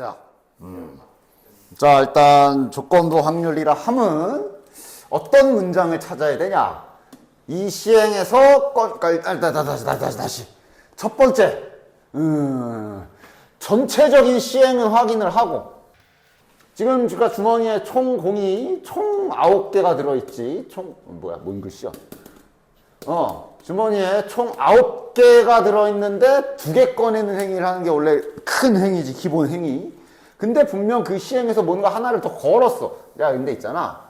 자, 자, 일단 조건부 확률이라 함은 어떤 문장을 찾아야 되냐? 이 시행에서 다시 첫 번째 전체적인 시행은 확인을 하고, 지금 제가 주머니에 총 공이 총 9개가 들어있지. 뭔 글씨야? 주머니에 총 9개가 들어있는데 2개 꺼내는 행위를 하는 게 원래 큰 행위지, 기본 행위. 근데 분명 그 시행에서 뭔가 하나를 더 걸었어. 야, 근데 있잖아.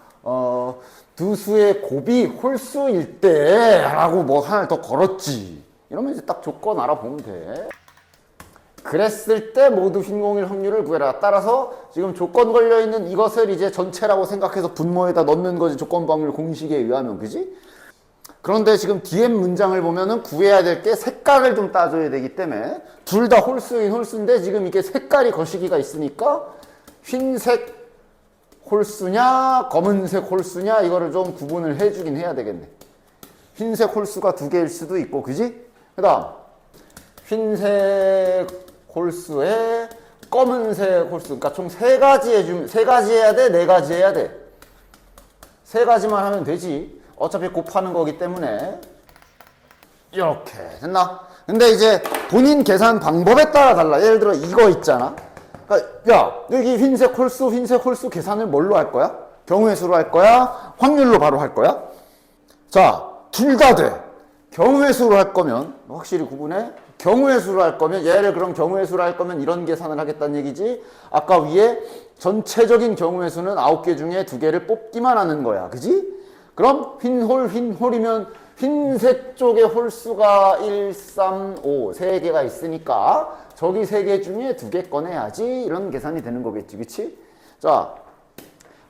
두 수의 곱이 홀수일 때 라고 뭐 하나를 더 걸었지. 이러면 이제 딱 조건 알아보면 돼. 그랬을 때 모두 흰공일 확률을 구해라. 따라서 지금 조건 걸려있는 이것을 이제 전체라고 생각해서 분모에다 넣는 거지. 조건부 확률 공식에 의하면, 그지? 그런데 지금 뒤에 문장을 보면은 구해야 될 게 색깔을 좀 따져야 되기 때문에, 둘 다 홀수인 홀수인데 지금 이게 색깔이 거시기가 있으니까 흰색 홀수냐 검은색 홀수냐 이거를 좀 구분을 해주긴 해야 되겠네. 흰색 홀수가 2개일 수도 있고, 그지? 그 다음 흰색 홀수에 검은색 홀수, 그러니까 총 3가지 해주면, 3가지 해야 돼? 4가지 해야 돼? 3가지만 하면 되지. 어차피 곱하는 거기 때문에. 이렇게 됐나? 근데 이제 본인 계산 방법에 따라 달라. 예를 들어 이거 있잖아. 그러니까 야, 여기 흰색 홀수 계산을 뭘로 할 거야? 경우의 수로 할 거야? 확률로 바로 할 거야? 자, 둘 다 돼. 경우의 수로 할 거면 확실히 구분해. 경우의 수로 할 거면, 얘를 그럼 경우의 수로 할 거면 이런 계산을 하겠다는 얘기지. 아까 위에 전체적인 경우의 수는 9개 중에 2개를 뽑기만 하는 거야. 그지? 그럼 흰홀이면 흰색 쪽에 홀수가 1, 3, 5 3개가 있으니까 저기 3개 중에 2개 꺼내야지. 이런 계산이 되는 거겠지. 그치? 자,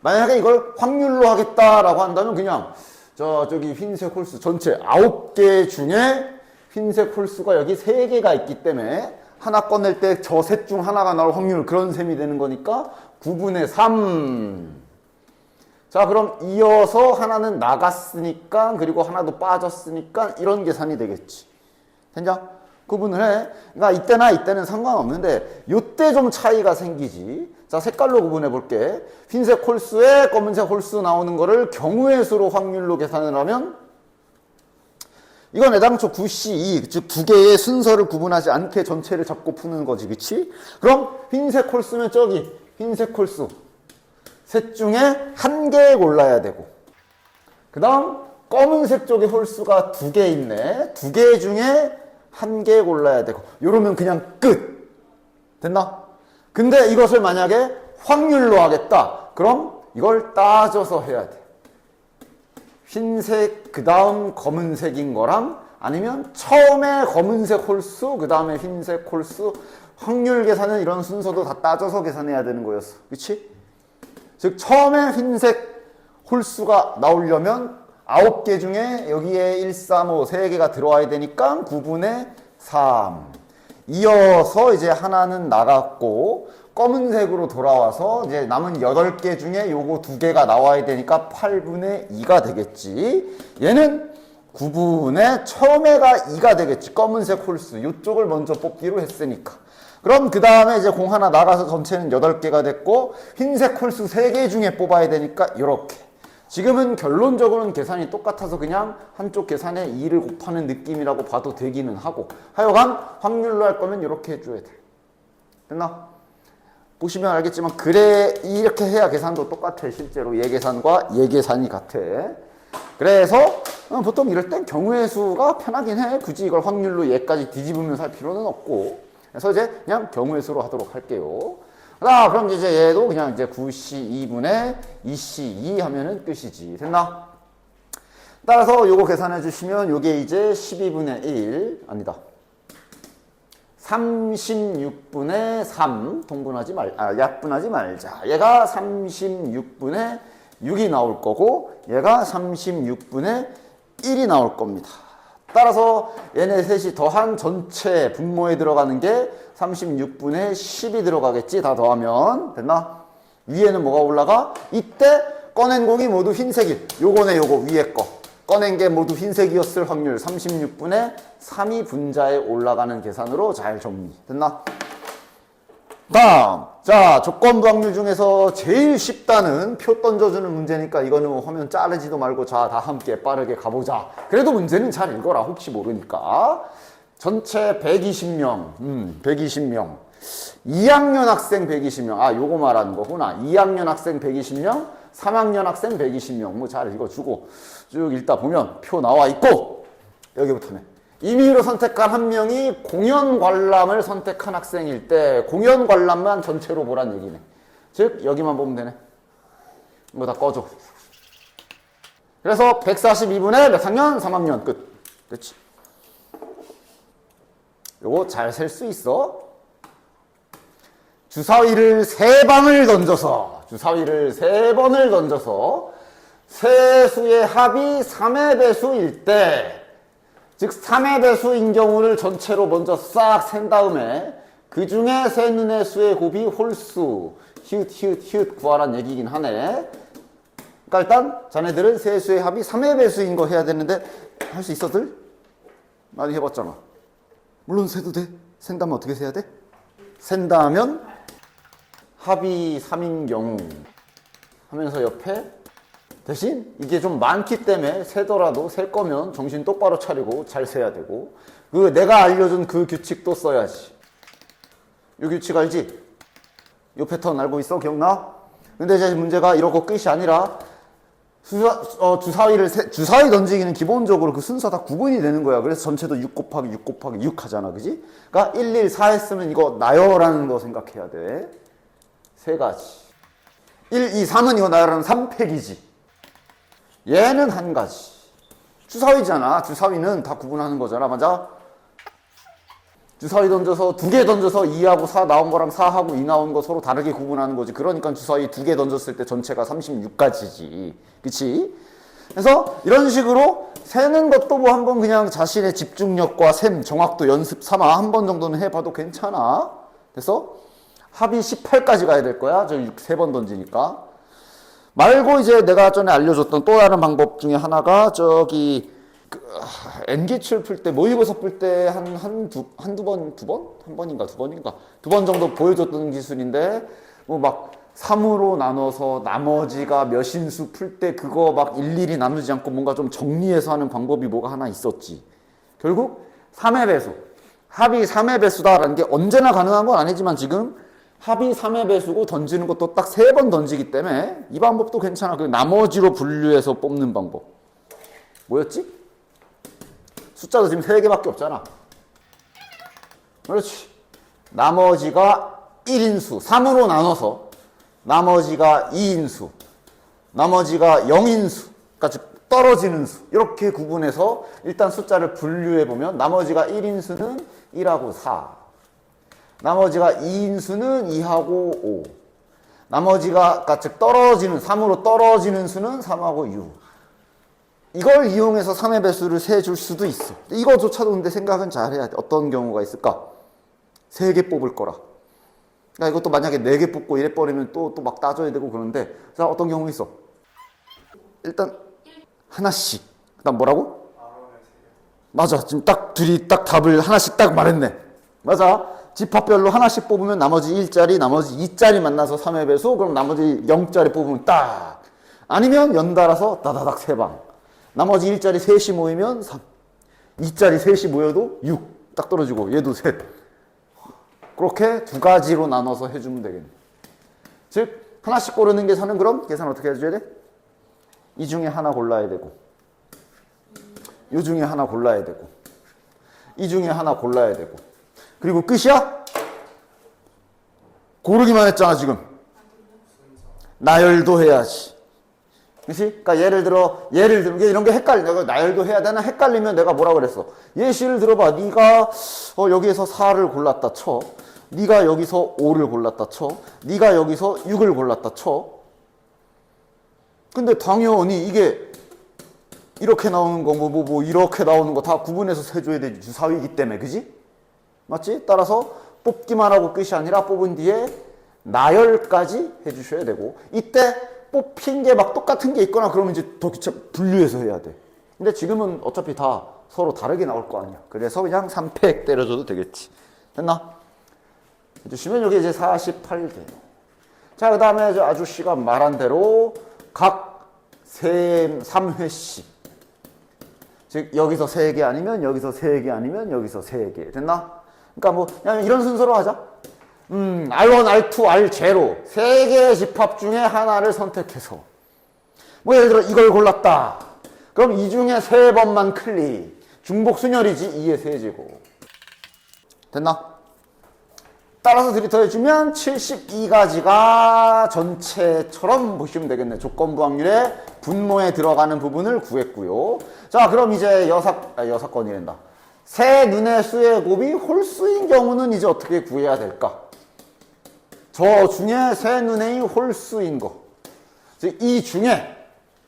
만약에 이걸 확률로 하겠다라고 한다면 그냥 저기 흰색 홀수 전체 9개 중에 흰색 홀수가 여기 3개가 있기 때문에 하나 꺼낼 때 저 셋 중 하나가 나올 확률, 그런 셈이 되는 거니까 9분의 3. 자, 그럼 이어서 하나는 나갔으니까, 그리고 하나도 빠졌으니까 이런 계산이 되겠지. 됐냐? 구분을 해. 그러니까 이때나 이때는 상관없는데 요때 좀 차이가 생기지. 자, 색깔로 구분해 볼게. 흰색 홀수에 검은색 홀수 나오는 거를 경우의 수로 확률로 계산을 하면, 이건 애당초 9C2, 즉 2개의 순서를 구분하지 않게 전체를 잡고 푸는 거지. 그치? 그럼 흰색 홀수면 저기 흰색 홀수 셋 중에 1개 골라야 되고, 그 다음 검은색 쪽에 홀수가 2개 있네. 2개 중에 1개 골라야 되고, 요러면 그냥 끝. 됐나? 근데 이것을 만약에 확률로 하겠다. 그럼 이걸 따져서 해야 돼. 흰색 그 다음 검은색인 거랑, 아니면 처음에 검은색 홀수 그 다음에 흰색 홀수, 확률 계산은 이런 순서도 다 따져서 계산해야 되는 거였어. 그치? 즉 처음에 흰색 홀수가 나오려면 9개 중에 여기에 1, 3, 5 3개가 들어와야 되니까 9분의 3. 이어서 이제 하나는 나갔고 검은색으로 돌아와서 이제 남은 8개 중에 요거 2개가 나와야 되니까 8분의 2가 되겠지. 얘는 9분의 처음에가 2가 되겠지. 검은색 홀수 이쪽을 먼저 뽑기로 했으니까. 그럼 그 다음에 이제 공 하나 나가서 전체는 8개가 됐고, 흰색 홀수 3개 중에 뽑아야 되니까 이렇게. 지금은 결론적으로는 계산이 똑같아서 그냥 한쪽 계산에 2를 곱하는 느낌이라고 봐도 되기는 하고, 하여간 확률로 할 거면 이렇게 해줘야 돼. 됐나? 보시면 알겠지만 그래, 이렇게 해야 계산도 똑같아. 실제로 얘 계산과 얘 계산이 같아. 그래서 보통 이럴 땐 경우의 수가 편하긴 해. 굳이 이걸 확률로 얘까지 뒤집으면서 할 필요는 없고. 그래서 이제 그냥 경우의 수로 하도록 할게요. 자, 그럼 이제 얘도 그냥 이제 9C2분의 2C2 하면은 끝이지. 됐나? 따라서 요거 계산해 주시면 요게 이제 12분의 1, 아니다. 36분의 3, 약분하지 말자. 얘가 36분의 6이 나올 거고, 얘가 36분의 1이 나올 겁니다. 따라서 얘네 셋이 더한 전체 분모에 들어가는 게 36분의 10이 들어가겠지. 다 더하면. 됐나? 위에는 뭐가 올라가? 이때 꺼낸 공이 모두 흰색이, 요거네 요거 위에 거. 꺼낸 게 모두 흰색이었을 확률 36분의 3이 분자에 올라가는 계산으로 잘 정리. 됐나? 다음. 자, 조건부 확률 중에서 제일 쉽다는 표 던져주는 문제니까 이거는 화면 자르지도 말고 자, 다 함께 빠르게 가보자. 그래도 문제는 잘 읽어라. 혹시 모르니까. 전체 120명. 120명. 2학년 학생 120명. 아, 요거 말하는 거구나. 2학년 학생 120명, 3학년 학생 120명. 뭐 잘 읽어주고 쭉 읽다 보면 표 나와 있고 여기부터는 임의로 선택한 한 명이 공연 관람을 선택한 학생일 때 공연 관람만 전체로 보란 얘기네. 즉 여기만 보면 되네. 이거 다 꺼줘. 그래서 142분의 몇 학년? 3학년 끝. 됐지? 요거 잘 셀 수 있어. 주사위를 3방을 던져서 주사위를 3번을 던져서 세 수의 합이 3의 배수일 때 즉 3의 배수인 경우를 전체로 먼저 싹 센 다음에 그 중에 세는의 수의 곱이 홀수 히읗 구하란 얘기긴 하네. 그러니까 일단 자네들은 세 수의 합이 3의 배수인 거 해야 되는데 할 수 있어들? 많이 해봤잖아. 물론 세도 돼. 센다면 어떻게 세야 돼? 센다면 합이 3인 경우 하면서 옆에 대신 이게 좀 많기 때문에 세더라도 셀 거면 정신 똑바로 차리고 잘 세야 되고 그 내가 알려준 그 규칙도 써야지. 이 규칙 알지? 이 패턴 알고 있어? 기억나? 근데 이제 문제가 이러고 끝이 아니라 주사위 던지기는 기본적으로 그 순서 다 구분이 되는 거야. 그래서 전체도 6 곱하기 6 곱하기 6 하잖아. 그지? 그러니까 1, 1, 4 했으면 이거 나열하는 거 생각해야 돼. 세 가지. 1, 2, 3은 이거 나열하는 3팩이지. 얘는 한 가지. 주사위잖아. 주사위는 다 구분하는 거잖아. 맞아? 주사위 던져서 2개 던져서 2하고 4 나온 거랑 4하고 2 나온 거 서로 다르게 구분하는 거지. 그러니까 주사위 2개 던졌을 때 전체가 36가지지. 그치? 그래서 이런 식으로 세는 것도 뭐 한번 그냥 자신의 집중력과 셈, 정확도 연습 삼아 한 번 정도는 해봐도 괜찮아. 그래서 합이 18까지 가야 될 거야. 저 3번 던지니까. 말고 이제 내가 전에 알려줬던 또 다른 방법 중에 하나가 저기 N기출 풀 때 모의고사 풀 때 한두 번? 한 번인가 두 번인가? 2번 정도 보여줬던 기술인데 뭐 막 3으로 나눠서 나머지가 몇인수 풀 때 그거 막 일일이 나누지 않고 뭔가 좀 정리해서 하는 방법이 뭐가 하나 있었지. 결국 3의 배수. 합이 3의 배수다라는 게 언제나 가능한 건 아니지만 지금 합이 3의 배수고 던지는 것도 딱 3번 던지기 때문에 이 방법도 괜찮아. 그 나머지로 분류해서 뽑는 방법. 뭐였지? 숫자도 지금 3개밖에 없잖아. 그렇지. 나머지가 1인수, 3으로 나눠서 나머지가 2인수, 나머지가 0인수, 그러니까 즉 떨어지는 수. 이렇게 구분해서 일단 숫자를 분류해보면 나머지가 1인수는 1하고 4, 나머지가 2인수는 2하고 5, 나머지가 그러니까 즉 떨어지는 3으로 떨어지는 수는 3하고 6. 이걸 이용해서 3의 배수를 세줄 수도 있어. 이거조차도 근데 생각은 잘 해야 돼. 어떤 경우가 있을까? 3개 뽑을 거라. 그러니까 이것도 만약에 4개 뽑고 이래 버리면 또 막 따져야 되고 그러는데 자 어떤 경우 있어? 일단 하나씩. 그다음 뭐라고? 맞아. 지금 딱 둘이 딱 답을 하나씩 딱 말했네. 맞아. 집합별로 하나씩 뽑으면 나머지 1짜리, 나머지 2짜리 만나서 3의 배수. 그럼 나머지 0짜리 뽑으면 딱. 아니면 연달아서 따다닥 3방. 나머지 1짜리 셋이 모이면 3. 2짜리 셋이 모여도 6. 딱 떨어지고 얘도 셋. 그렇게 2가지로 나눠서 해주면 되겠네. 즉 하나씩 고르는 게 저는 그럼 계산 어떻게 해줘야 돼? 이 중에 하나 골라야 되고 이 중에 하나 골라야 되고 이 중에 하나 골라야 되고 그리고 끝이야? 고르기만 했잖아 지금. 나열도 해야지. 그치? 그러니까 예를 들어 이런 게 헷갈려. 나열도 해야 되나? 헷갈리면 내가 뭐라 그랬어? 예시를 들어봐. 네가 여기에서 4를 골랐다 쳐. 네가 여기서 5를 골랐다 쳐. 네가 여기서 6을 골랐다 쳐. 근데 당연히 이게 이렇게 나오는 거 뭐 이렇게 나오는 거 다 구분해서 세줘야 되지. 주사위이기 때문에. 그지? 맞지? 따라서 뽑기만 하고 끝이 아니라 뽑은 뒤에 나열까지 해주셔야 되고 이때 뽑힌 게 막 똑같은 게 있거나 그러면 이제 더 분류해서 해야 돼. 근데 지금은 어차피 다 서로 다르게 나올 거 아니야. 그래서 그냥 3팩 때려줘도 되겠지. 됐나? 해주시면 여기 이제 48개. 자, 그 다음에 아저씨가 말한 대로 각 3회씩. 즉, 여기서 3개 아니면 여기서 3개 아니면 여기서 3개. 됐나? 그러니까 뭐, 그냥 이런 순서로 하자. R1, R2, R0. 3개의 집합 중에 하나를 선택해서. 뭐, 예를 들어 이걸 골랐다. 그럼 이 중에 3번만 클릭. 중복순열이지 2의 세제곱. 됐나? 따라서 들이더해주면 72가지가 전체처럼 보시면 되겠네. 조건부 확률의 분모에 들어가는 부분을 구했고요. 자, 그럼 이제 여섯 건이란다. 세 눈의 수의 곱이 홀수인 경우는 이제 어떻게 구해야 될까? 저 중에 세 눈의 홀수인 거. 즉, 이 중에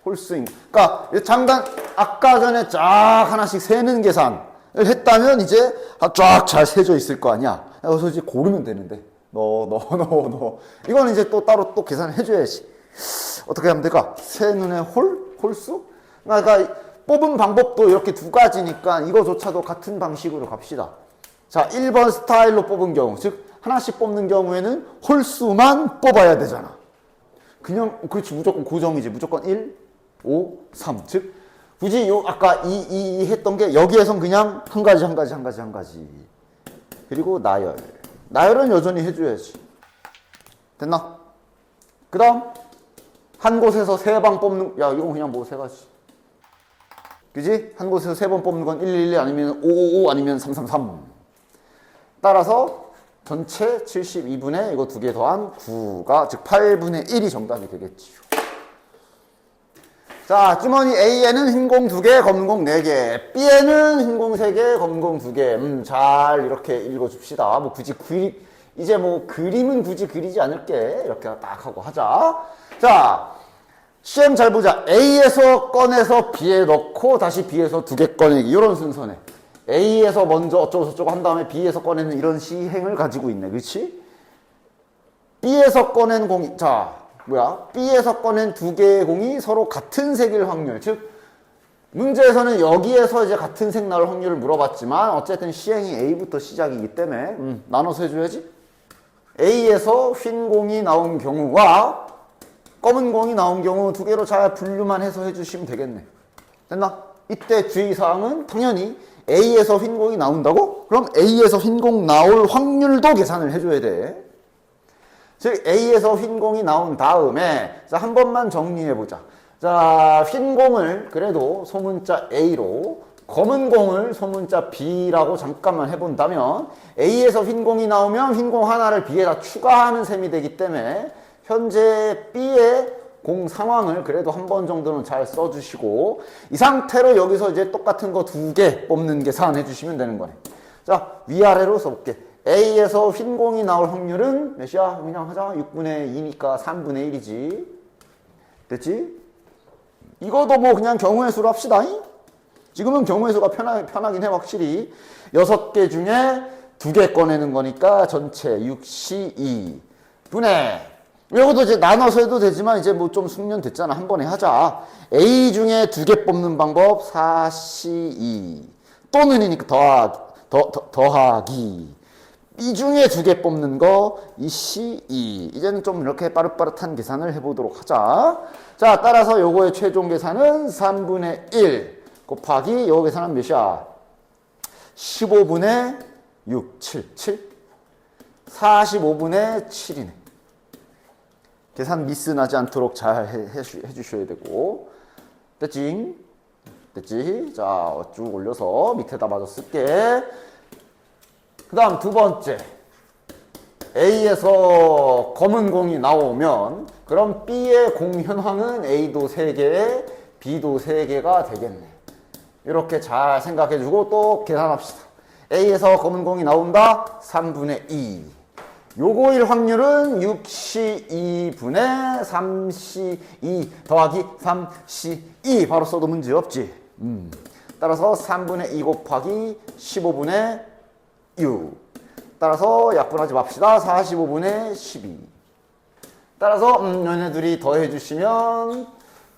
홀수인 거. 그러니까 잠깐 아까 전에 쫙 하나씩 세는 계산을 했다면 이제 쫙 잘 세져 있을 거 아니야. 그래서 이제 고르면 되는데 너 이건 이제 또 따로 또 계산을 해줘야지. 어떻게 하면 될까? 세 눈의 홀수? 그러니까 뽑은 방법도 이렇게 두 가지니까 이거조차도 같은 방식으로 갑시다. 자, 1번 스타일로 뽑은 경우, 즉 하나씩 뽑는 경우에는 홀수만 뽑아야 되잖아. 그냥 그렇지, 무조건 고정이지. 무조건 1, 5, 3. 즉 굳이 아까 이 했던 게 여기에선 그냥 한 가지. 그리고 나열은 여전히 해줘야지. 됐나? 그 다음 한 곳에서 3방 뽑는, 야 이건 그냥 뭐 3가지. 그지? 한 곳에서 3번 뽑는 건 111 아니면 555 아니면 333. 따라서 전체 72분의 이거 2개 더한 9가, 즉 8분의 1이 정답이 되겠지요. 자, 주머니 A에는 흰 공 2개, 검은 공 4개. B에는 흰 공 3개, 검은 공 2개. 잘 이렇게 읽어줍시다. 뭐 굳이 이제 뭐 그림은 굳이 그리지 않을게. 이렇게 딱 하고 하자. 자, 시험 잘 보자. A에서 꺼내서 B에 넣고 다시 B에서 2개 꺼내기. 이런 순서네. A에서 먼저 어쩌고 저쩌고 한 다음에 B에서 꺼내는 이런 시행을 가지고 있네. 그렇지? B에서 꺼낸 공이, B에서 꺼낸 2개의 공이 서로 같은 색일 확률. 즉, 문제에서는 여기에서 이제 같은 색 나올 확률을 물어봤지만, 어쨌든 시행이 A부터 시작이기 때문에, 나눠서 해줘야지. A에서 흰 공이 나온 경우와 검은 공이 나온 경우 2개로 잘 분류만 해서 해주시면 되겠네. 됐나? 이때 주의사항은 당연히 A에서 흰 공이 나온다고? 그럼 A에서 흰 공 나올 확률도 계산을 해줘야 돼. 즉 A에서 흰 공이 나온 다음에 자, 한 번만 정리해보자. 자, 흰 공을 그래도 소문자 A로, 검은 공을 소문자 B라고 잠깐만 해본다면 A에서 흰 공이 나오면 흰 공 하나를 B에다 추가하는 셈이 되기 때문에 현재 B의 공 상황을 그래도 한 번 정도는 잘 써주시고, 이 상태로 여기서 이제 똑같은 거 2개 뽑는 계산해 주시면 되는 거네. 자, 위아래로 써볼게. A에서 흰 공이 나올 확률은 몇이야? 그냥 하자. 6분의 2니까 3분의 1이지. 됐지? 이거도 뭐 그냥 경우의 수로 합시다. 지금은 경우의 수가 편하긴 해, 확실히. 6개 중에 2개 꺼내는 거니까 전체 6C2 분의, 이것도 이제 나눠서 해도 되지만 이제 뭐 좀 숙련됐잖아. 한 번에 하자. A 중에 2개 뽑는 방법 4C2 또는이니까 더하기. B 중에 2개 뽑는 거 2C2. 이제는 좀 이렇게 빠릇빠릇한 계산을 해보도록 하자. 자, 따라서 요거의 최종 계산은 3분의 1 곱하기 요거 계산은 몇이야? 15분의 6, 7. 45분의 7이네. 계산 미스 나지 않도록 잘 해주셔야 되고. 됐지? 자, 쭉 올려서 밑에다 마저 쓸게. 그 다음 2번째. A에서 검은 공이 나오면 그럼 B의 공 현황은 A도 3개, B도 3개가 되겠네. 이렇게 잘 생각해주고 또 계산합시다. A에서 검은 공이 나온다. 3분의 2. 요거일 확률은 6C2분의 3C2 더하기 3C2 바로 써도 문제 없지. 따라서 3분의 2 곱하기 15분의 6. 따라서 약분하지 맙시다. 45분의 12. 따라서 얘네들이 더해 주시면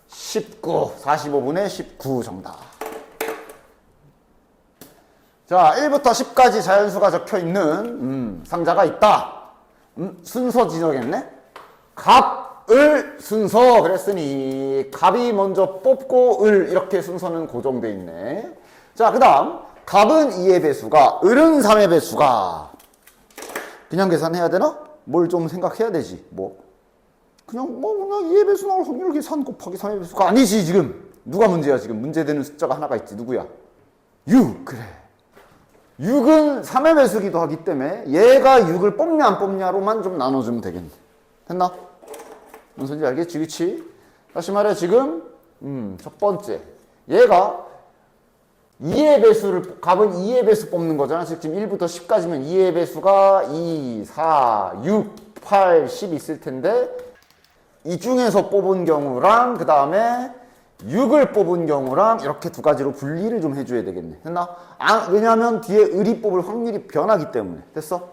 19. 45분의 19 정답. 자, 1부터 10까지 자연수가 적혀 있는 상자가 있다. 순서 지정했네? 갑을 순서 그랬으니 갑이 먼저 뽑고 을 이렇게 순서는 고정돼 있네. 자, 그 다음 갑은 2의 배수가 을은 3의 배수가 그냥 계산해야 되나? 뭘 좀 생각해야 되지. 그냥 2의 배수 나올 확률 계산 곱하기 3의 배수가 아니지. 지금 누가 문제야? 지금 문제되는 숫자가 하나가 있지. 누구야? 6. 그래. 6은 3의 배수기도 하기 때문에 얘가 6을 뽑냐 안 뽑냐로만 좀 나눠주면 되겠네. 됐나? 무슨 소리인지 알겠지? 그치? 다시 말해 지금 첫 번째 얘가 2의 배수를 갑은 2의 배수 뽑는 거잖아. 즉 지금 1부터 10까지면 2의 배수가 2, 4, 6, 8, 10 있을 텐데 이 중에서 뽑은 경우랑 그 다음에 6을 뽑은 경우랑 이렇게 두 가지로 분리를 좀 해줘야 되겠네. 됐나? 왜냐하면 뒤에 을이 뽑을 확률이 변하기 때문에. 됐어?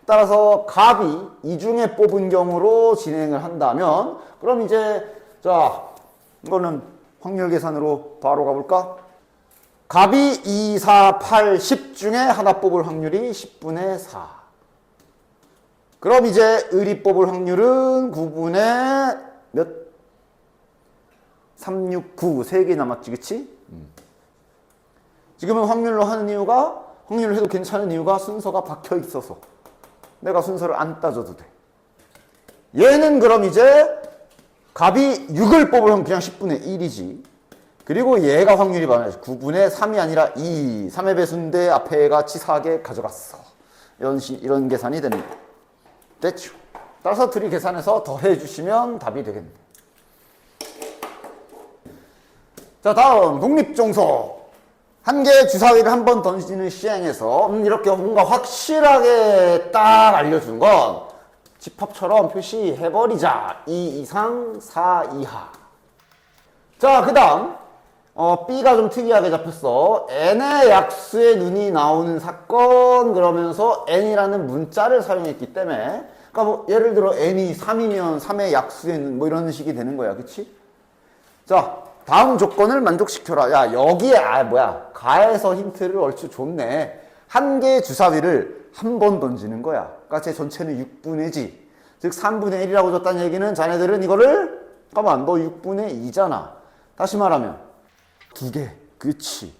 따라서 갑이 이 중에 뽑은 경우로 진행을 한다면 그럼 이제 자 이거는 확률 계산으로 바로 가볼까? 갑이 2, 4, 8, 10 중에 하나 뽑을 확률이 10분의 4. 그럼 이제 을이 뽑을 확률은 9분의 몇? 3, 6, 9. 3개 남았지, 그치? 지금은 확률로 하는 이유가, 확률로 해도 괜찮은 이유가 순서가 박혀 있어서. 내가 순서를 안 따져도 돼. 얘는 그럼 이제 갑이 6을 뽑으면 그냥 10분의 1이지. 그리고 얘가 확률이 많아야지. 9분의 3이 아니라 2. 3의 배수인데 앞에 애가 치사하게 가져갔어. 이런 계산이 되는 거야. 됐죠? 따라서 둘이 계산해서 더해 주시면 답이 되겠네. 자, 다음 독립종소. 한 개의 주사위를 한 번 던지는 시행에서 이렇게 뭔가 확실하게 딱 알려준 건 집합처럼 표시해버리자. 2 이상 4 이하. 자, 그 다음 B가 좀 특이하게 잡혔어. N의 약수의 눈이 나오는 사건 그러면서 N이라는 문자를 사용했기 때문에 그러니까 예를 들어 N이 3이면 3의 약수의 눈 이런 식이 되는 거야. 그치? 자, 다음 조건을 만족시켜라. 야, 여기에 가에서 힌트를 얼추 줬네. 한 개의 주사위를 한 번 던지는 거야. 그러니까 제 전체는 6분의지. 즉 3분의 1이라고 줬다는 얘기는 자네들은 이거를 잠깐만 너 6분의 2잖아. 다시 말하면 두 개. 그치.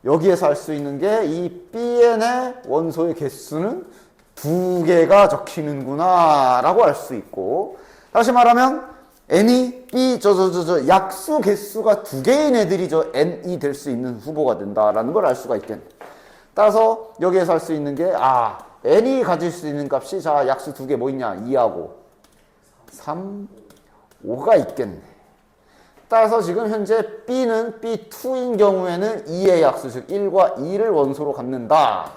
여기에서 알 수 있는 게 이 Bn의 원소의 개수는 두 개가 적히는구나 라고 알 수 있고 다시 말하면 N이 B 약수 개수가 두 개인 애들이 N이 될 수 있는 후보가 된다라는 걸 알 수가 있겠네. 따라서 여기에서 알 수 있는 게 N이 가질 수 있는 값이 자 약수 두 개 뭐 있냐 2하고 3, 5가 있겠네. 따라서 지금 현재 B는 B2인 경우에는 2의 약수, 즉 1과 2를 원소로 갖는다.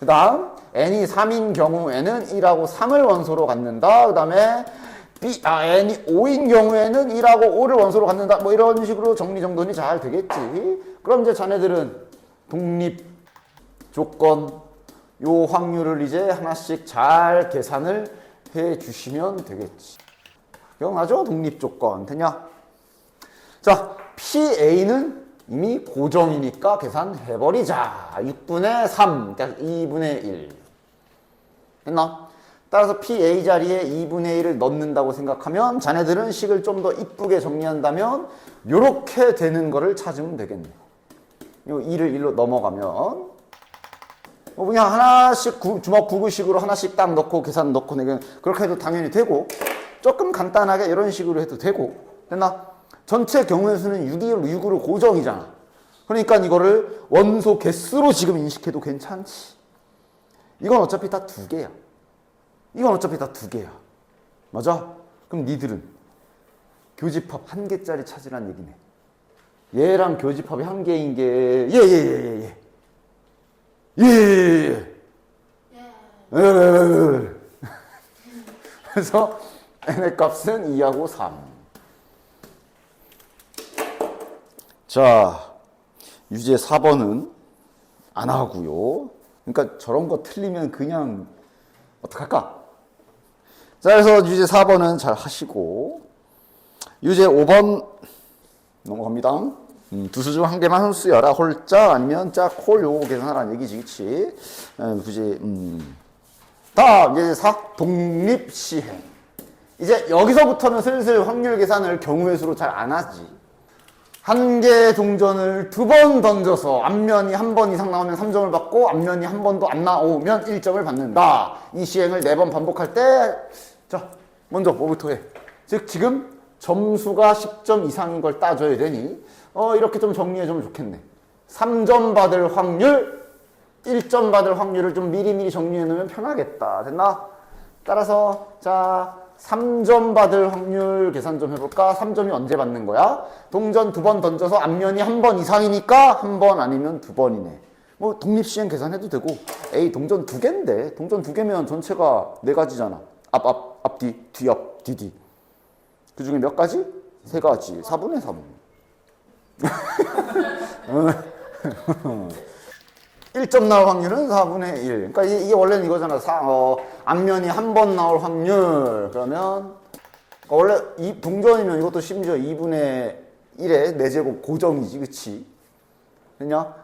그 다음 N이 3인 경우에는 1하고 3을 원소로 갖는다. 그 다음에 N이 5인 경우에는 1하고 5를 원소로 갖는다. 뭐 이런 식으로 정리정돈이 잘 되겠지. 그럼 이제 자네들은 독립 조건 요 확률을 이제 하나씩 잘 계산을 해 주시면 되겠지. 기억나죠? 독립 조건. 되냐? 자, PA는 이미 고정이니까 계산해버리자. 6분의 3, 그러니까 2분의 1. 됐나? 따라서 PA 자리에 2분의 1을 넣는다고 생각하면 자네들은 식을 좀 더 이쁘게 정리한다면 요렇게 되는 거를 찾으면 되겠네. 요 2를 1로 넘어가면 그냥 하나씩 주먹 구구식으로 하나씩 딱 넣고 계산 넣고 그렇게 해도 당연히 되고 조금 간단하게 이런 식으로 해도 되고 됐나? 전체 경우의 수는 6으로 고정이잖아. 그러니까 이거를 원소 개수로 지금 인식해도 괜찮지. 이건 어차피 다 두 개야. 이건 어차피 다 두 개야. 맞아? 그럼 니들은 교집합 한 개짜리 찾으란 얘기네. 얘랑 교집합이 한 개인 게 그래서 n의 값은 2하고 3. 자, 유제 4번은 안 하고요. 그러니까 저런 거 틀리면 그냥 어떡할까? 자, 그래서 유제 4번은 잘 하시고 유제 5번 넘어갑니다. 두 수 중 한 개만 홀수여라. 홀자 아니면 짝, 홀 요거 계산하라는 얘기지, 그치? 굳이 다음 이제 4. 독립시행. 이제 여기서부터는 슬슬 확률 계산을 경우의 수로 잘 안 하지. 한 개의 동전을 2번 던져서 앞면이 한 번 이상 나오면 3점을 받고 앞면이 한 번도 안 나오면 1점을 받는다. 이 시행을 4번 반복할 때, 자, 먼저 뭐부터 해? 즉 지금 점수가 10점 이상인 걸 따져야 되니 이렇게 좀 정리해주면 좋겠네. 3점 받을 확률, 1점 받을 확률을 좀 미리미리 정리해 놓으면 편하겠다. 됐나? 따라서 자 3점 받을 확률 계산 좀 해볼까? 3점이 언제 받는 거야? 동전 2번 던져서 앞면이 한 번 이상이니까 한 번 아니면 2번이네. 뭐 독립시행 계산해도 되고. 에이 동전 2개인데 동전 2개면 전체가 4가지잖아. 앞뒤, 뒤앞, 뒤뒤. 그 중에 몇 가지? 3가지. 4분의 3. 1점 나올 확률은 4분의 1. 그러니까 이게 원래는 이거잖아. 앞면이 한 번 나올 확률. 그러면 원래 이 동전이면 이것도 심지어 2분의 1의 4제곱 고정이지, 그치? 됐냐?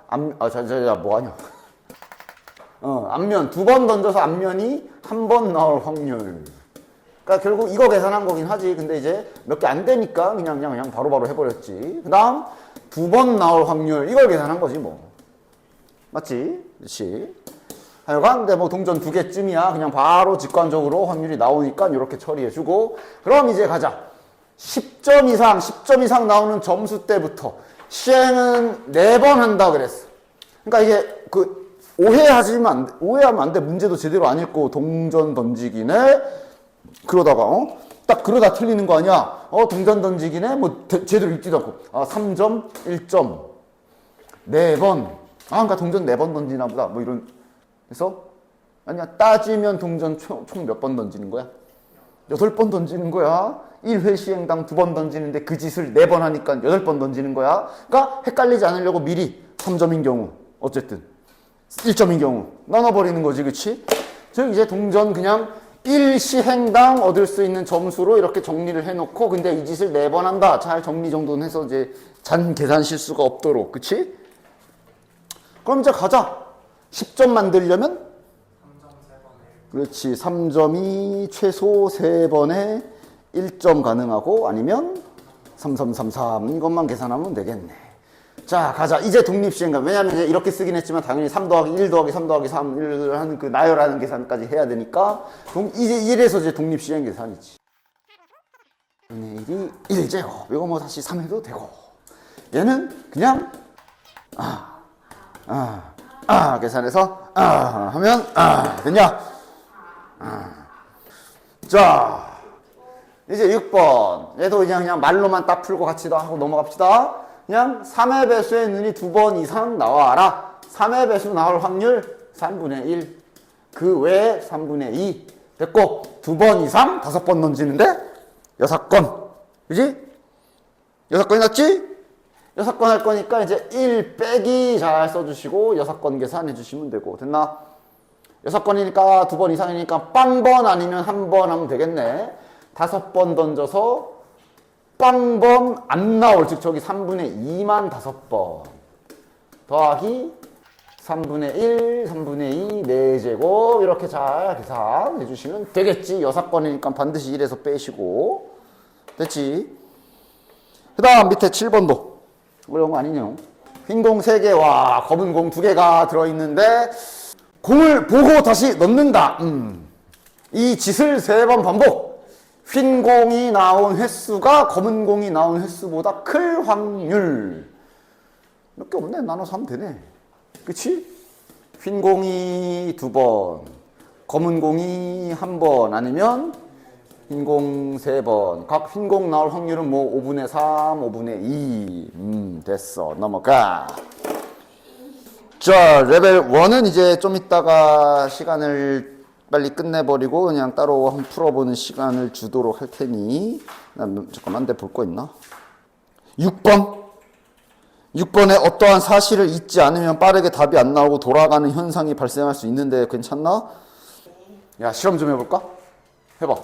뭐하냐? 앞면 2번 던져서 앞면이 한 번 나올 확률. 그러니까 결국 이거 계산한 거긴 하지. 근데 이제 몇 개 안 되니까 그냥 바로바로 해버렸지. 그 다음 2번 나올 확률. 이걸 계산한 거지 뭐. 맞지? 그렇지? 하여간 근데 뭐 동전 2개쯤이야. 그냥 바로 직관적으로 확률이 나오니까 이렇게 처리해주고. 그럼 이제 가자. 10점 이상 나오는 점수 때부터 시행은 4번 한다 그랬어. 그러니까 이게 오해하면 안 돼. 문제도 제대로 안 읽고 동전 던지기네. 그러다가 딱 그러다 틀리는 거 아니야. 동전 던지기네. 뭐 제대로 읽지도 않고. 3점, 1점, 4번. 그러니까 동전 4번 던지나 보다. 뭐 이런. 그래서 아니야. 따지면 동전 총 몇 번 던지는 거야? 8번 던지는 거야. 1회 시행당 2번 던지는데 그 짓을 4번 하니까 8번 던지는 거야. 그러니까 헷갈리지 않으려고 미리 3점인 경우, 어쨌든 1점인 경우 나눠버리는 거지, 그치? 즉 이제 동전 그냥 1시행당 얻을 수 있는 점수로 이렇게 정리를 해놓고, 근데 이 짓을 4번 한다. 잘 정리 정도는 해서 이제 잔 계산 실수가 없도록, 그치? 그럼 이제 가자. 10점 만들려면? 3점 3번에. 그렇지. 3점이 최소 3번에 1점 가능하고, 아니면 3333 이것만 계산하면 되겠네. 자, 가자. 이제 독립시행가. 왜냐면 이제 이렇게 쓰긴 했지만 당연히 3 더하기 1 더하기 3 더하기 3을 하는 그 나열하는 계산까지 해야 되니까 이제 이래서 이제 독립시행 계산이지. 1이 1제곱. 이거 뭐 다시 3 해도 되고. 얘는 그냥 계산해서 하면 됐냐? 자, 이제 6번. 얘도 그냥 말로만 딱 풀고 같이 하고 넘어갑시다. 그냥 3의 배수의 눈이 2번 이상 나와라. 3의 배수 나올 확률 3분의 1. 그 외에 3분의 2. 됐고, 2번 이상 5번 던지는데 6건. 그지? 6건이 났지? 6건 할 거니까 이제 1 빼기 잘 써주시고 6건 계산해 주시면 되고. 됐나? 6건이니까 2번 이상이니까 빵번 아니면 한 번 하면 되겠네. 5번 던져서 빵번 안 나올, 즉 저기 3분의 2만 5번 더하기 3분의 1, 3분의 2, 4제곱 이렇게 잘 계산해 주시면 되겠지. 6건이니까 반드시 1에서 빼시고. 됐지? 그 다음 밑에 7번도 어려운 거 아니냐? 흰 공 3개와 검은 공 2개가 들어있는데 공을 보고 다시 넣는다. 이 짓을 3번 반복. 흰 공이 나온 횟수가 검은 공이 나온 횟수보다 클 확률. 몇 개 없네. 나눠서 하면 되네. 그치? 흰 공이 2번, 검은 공이 1번, 아니면 흰 공 3번. 각 흰 공 나올 확률은 뭐 5분의 3, 5분의 2. 됐어. 넘어가. 자, 레벨 1은 이제 좀 이따가 시간을 빨리 끝내버리고 그냥 따로 한번 풀어보는 시간을 주도록 할 테니. 잠깐만, 내 볼 거 있나? 6번. 6번에 어떠한 사실을 잊지 않으면 빠르게 답이 안 나오고 돌아가는 현상이 발생할 수 있는데 괜찮나? 야, 실험 좀 해볼까? 해봐.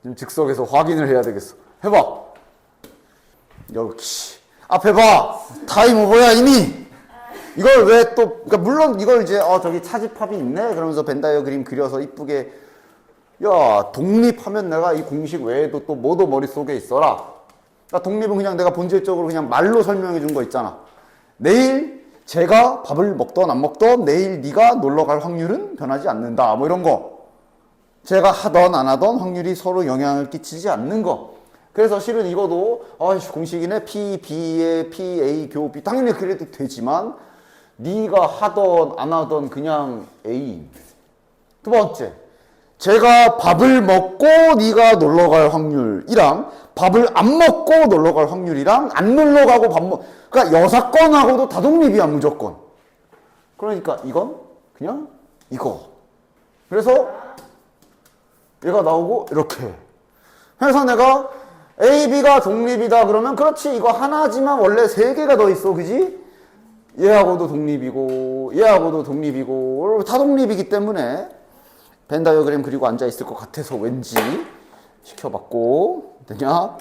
지금 즉석에서 확인을 해야 되겠어. 해봐. 역시. 앞에 봐. 타임 오버야, 이미. 이걸 왜 또, 그러니까 물론 이걸 이제, 저기 차집합이 있네? 그러면서 벤 다이어그램 그려서 이쁘게, 야, 독립하면 내가 이 공식 외에도 또 뭐도 머릿속에 있어라. 그러니까 독립은 그냥 내가 본질적으로 그냥 말로 설명해 준 거 있잖아. 내일 제가 밥을 먹던 안 먹던 내일 네가 놀러 갈 확률은 변하지 않는다. 뭐 이런 거. 제가 하던 안 하던 확률이 서로 영향을 끼치지 않는 거. 그래서 실은 이거도 공식이네. P, B에 P, A, 교 B. 당연히 그래도 되지만 네가 하던 안 하던 그냥 A. 두 번째. 제가 밥을 먹고 네가 놀러 갈 확률이랑 밥을 안 먹고 놀러 갈 확률이랑 안 놀러 가고 그러니까 여사건하고도 다독립이야 무조건. 그러니까 이건 그냥 이거. 그래서 얘가 나오고 이렇게. 그래서 내가 A, B가 독립이다 그러면 그렇지 이거 하나지만 원래 세 개가 더 있어 그지? 얘하고도 독립이고 얘하고도 독립이고 다 독립이기 때문에 벤 다이어그램 그리고 앉아있을 것 같아서 왠지 시켜봤고 되냐?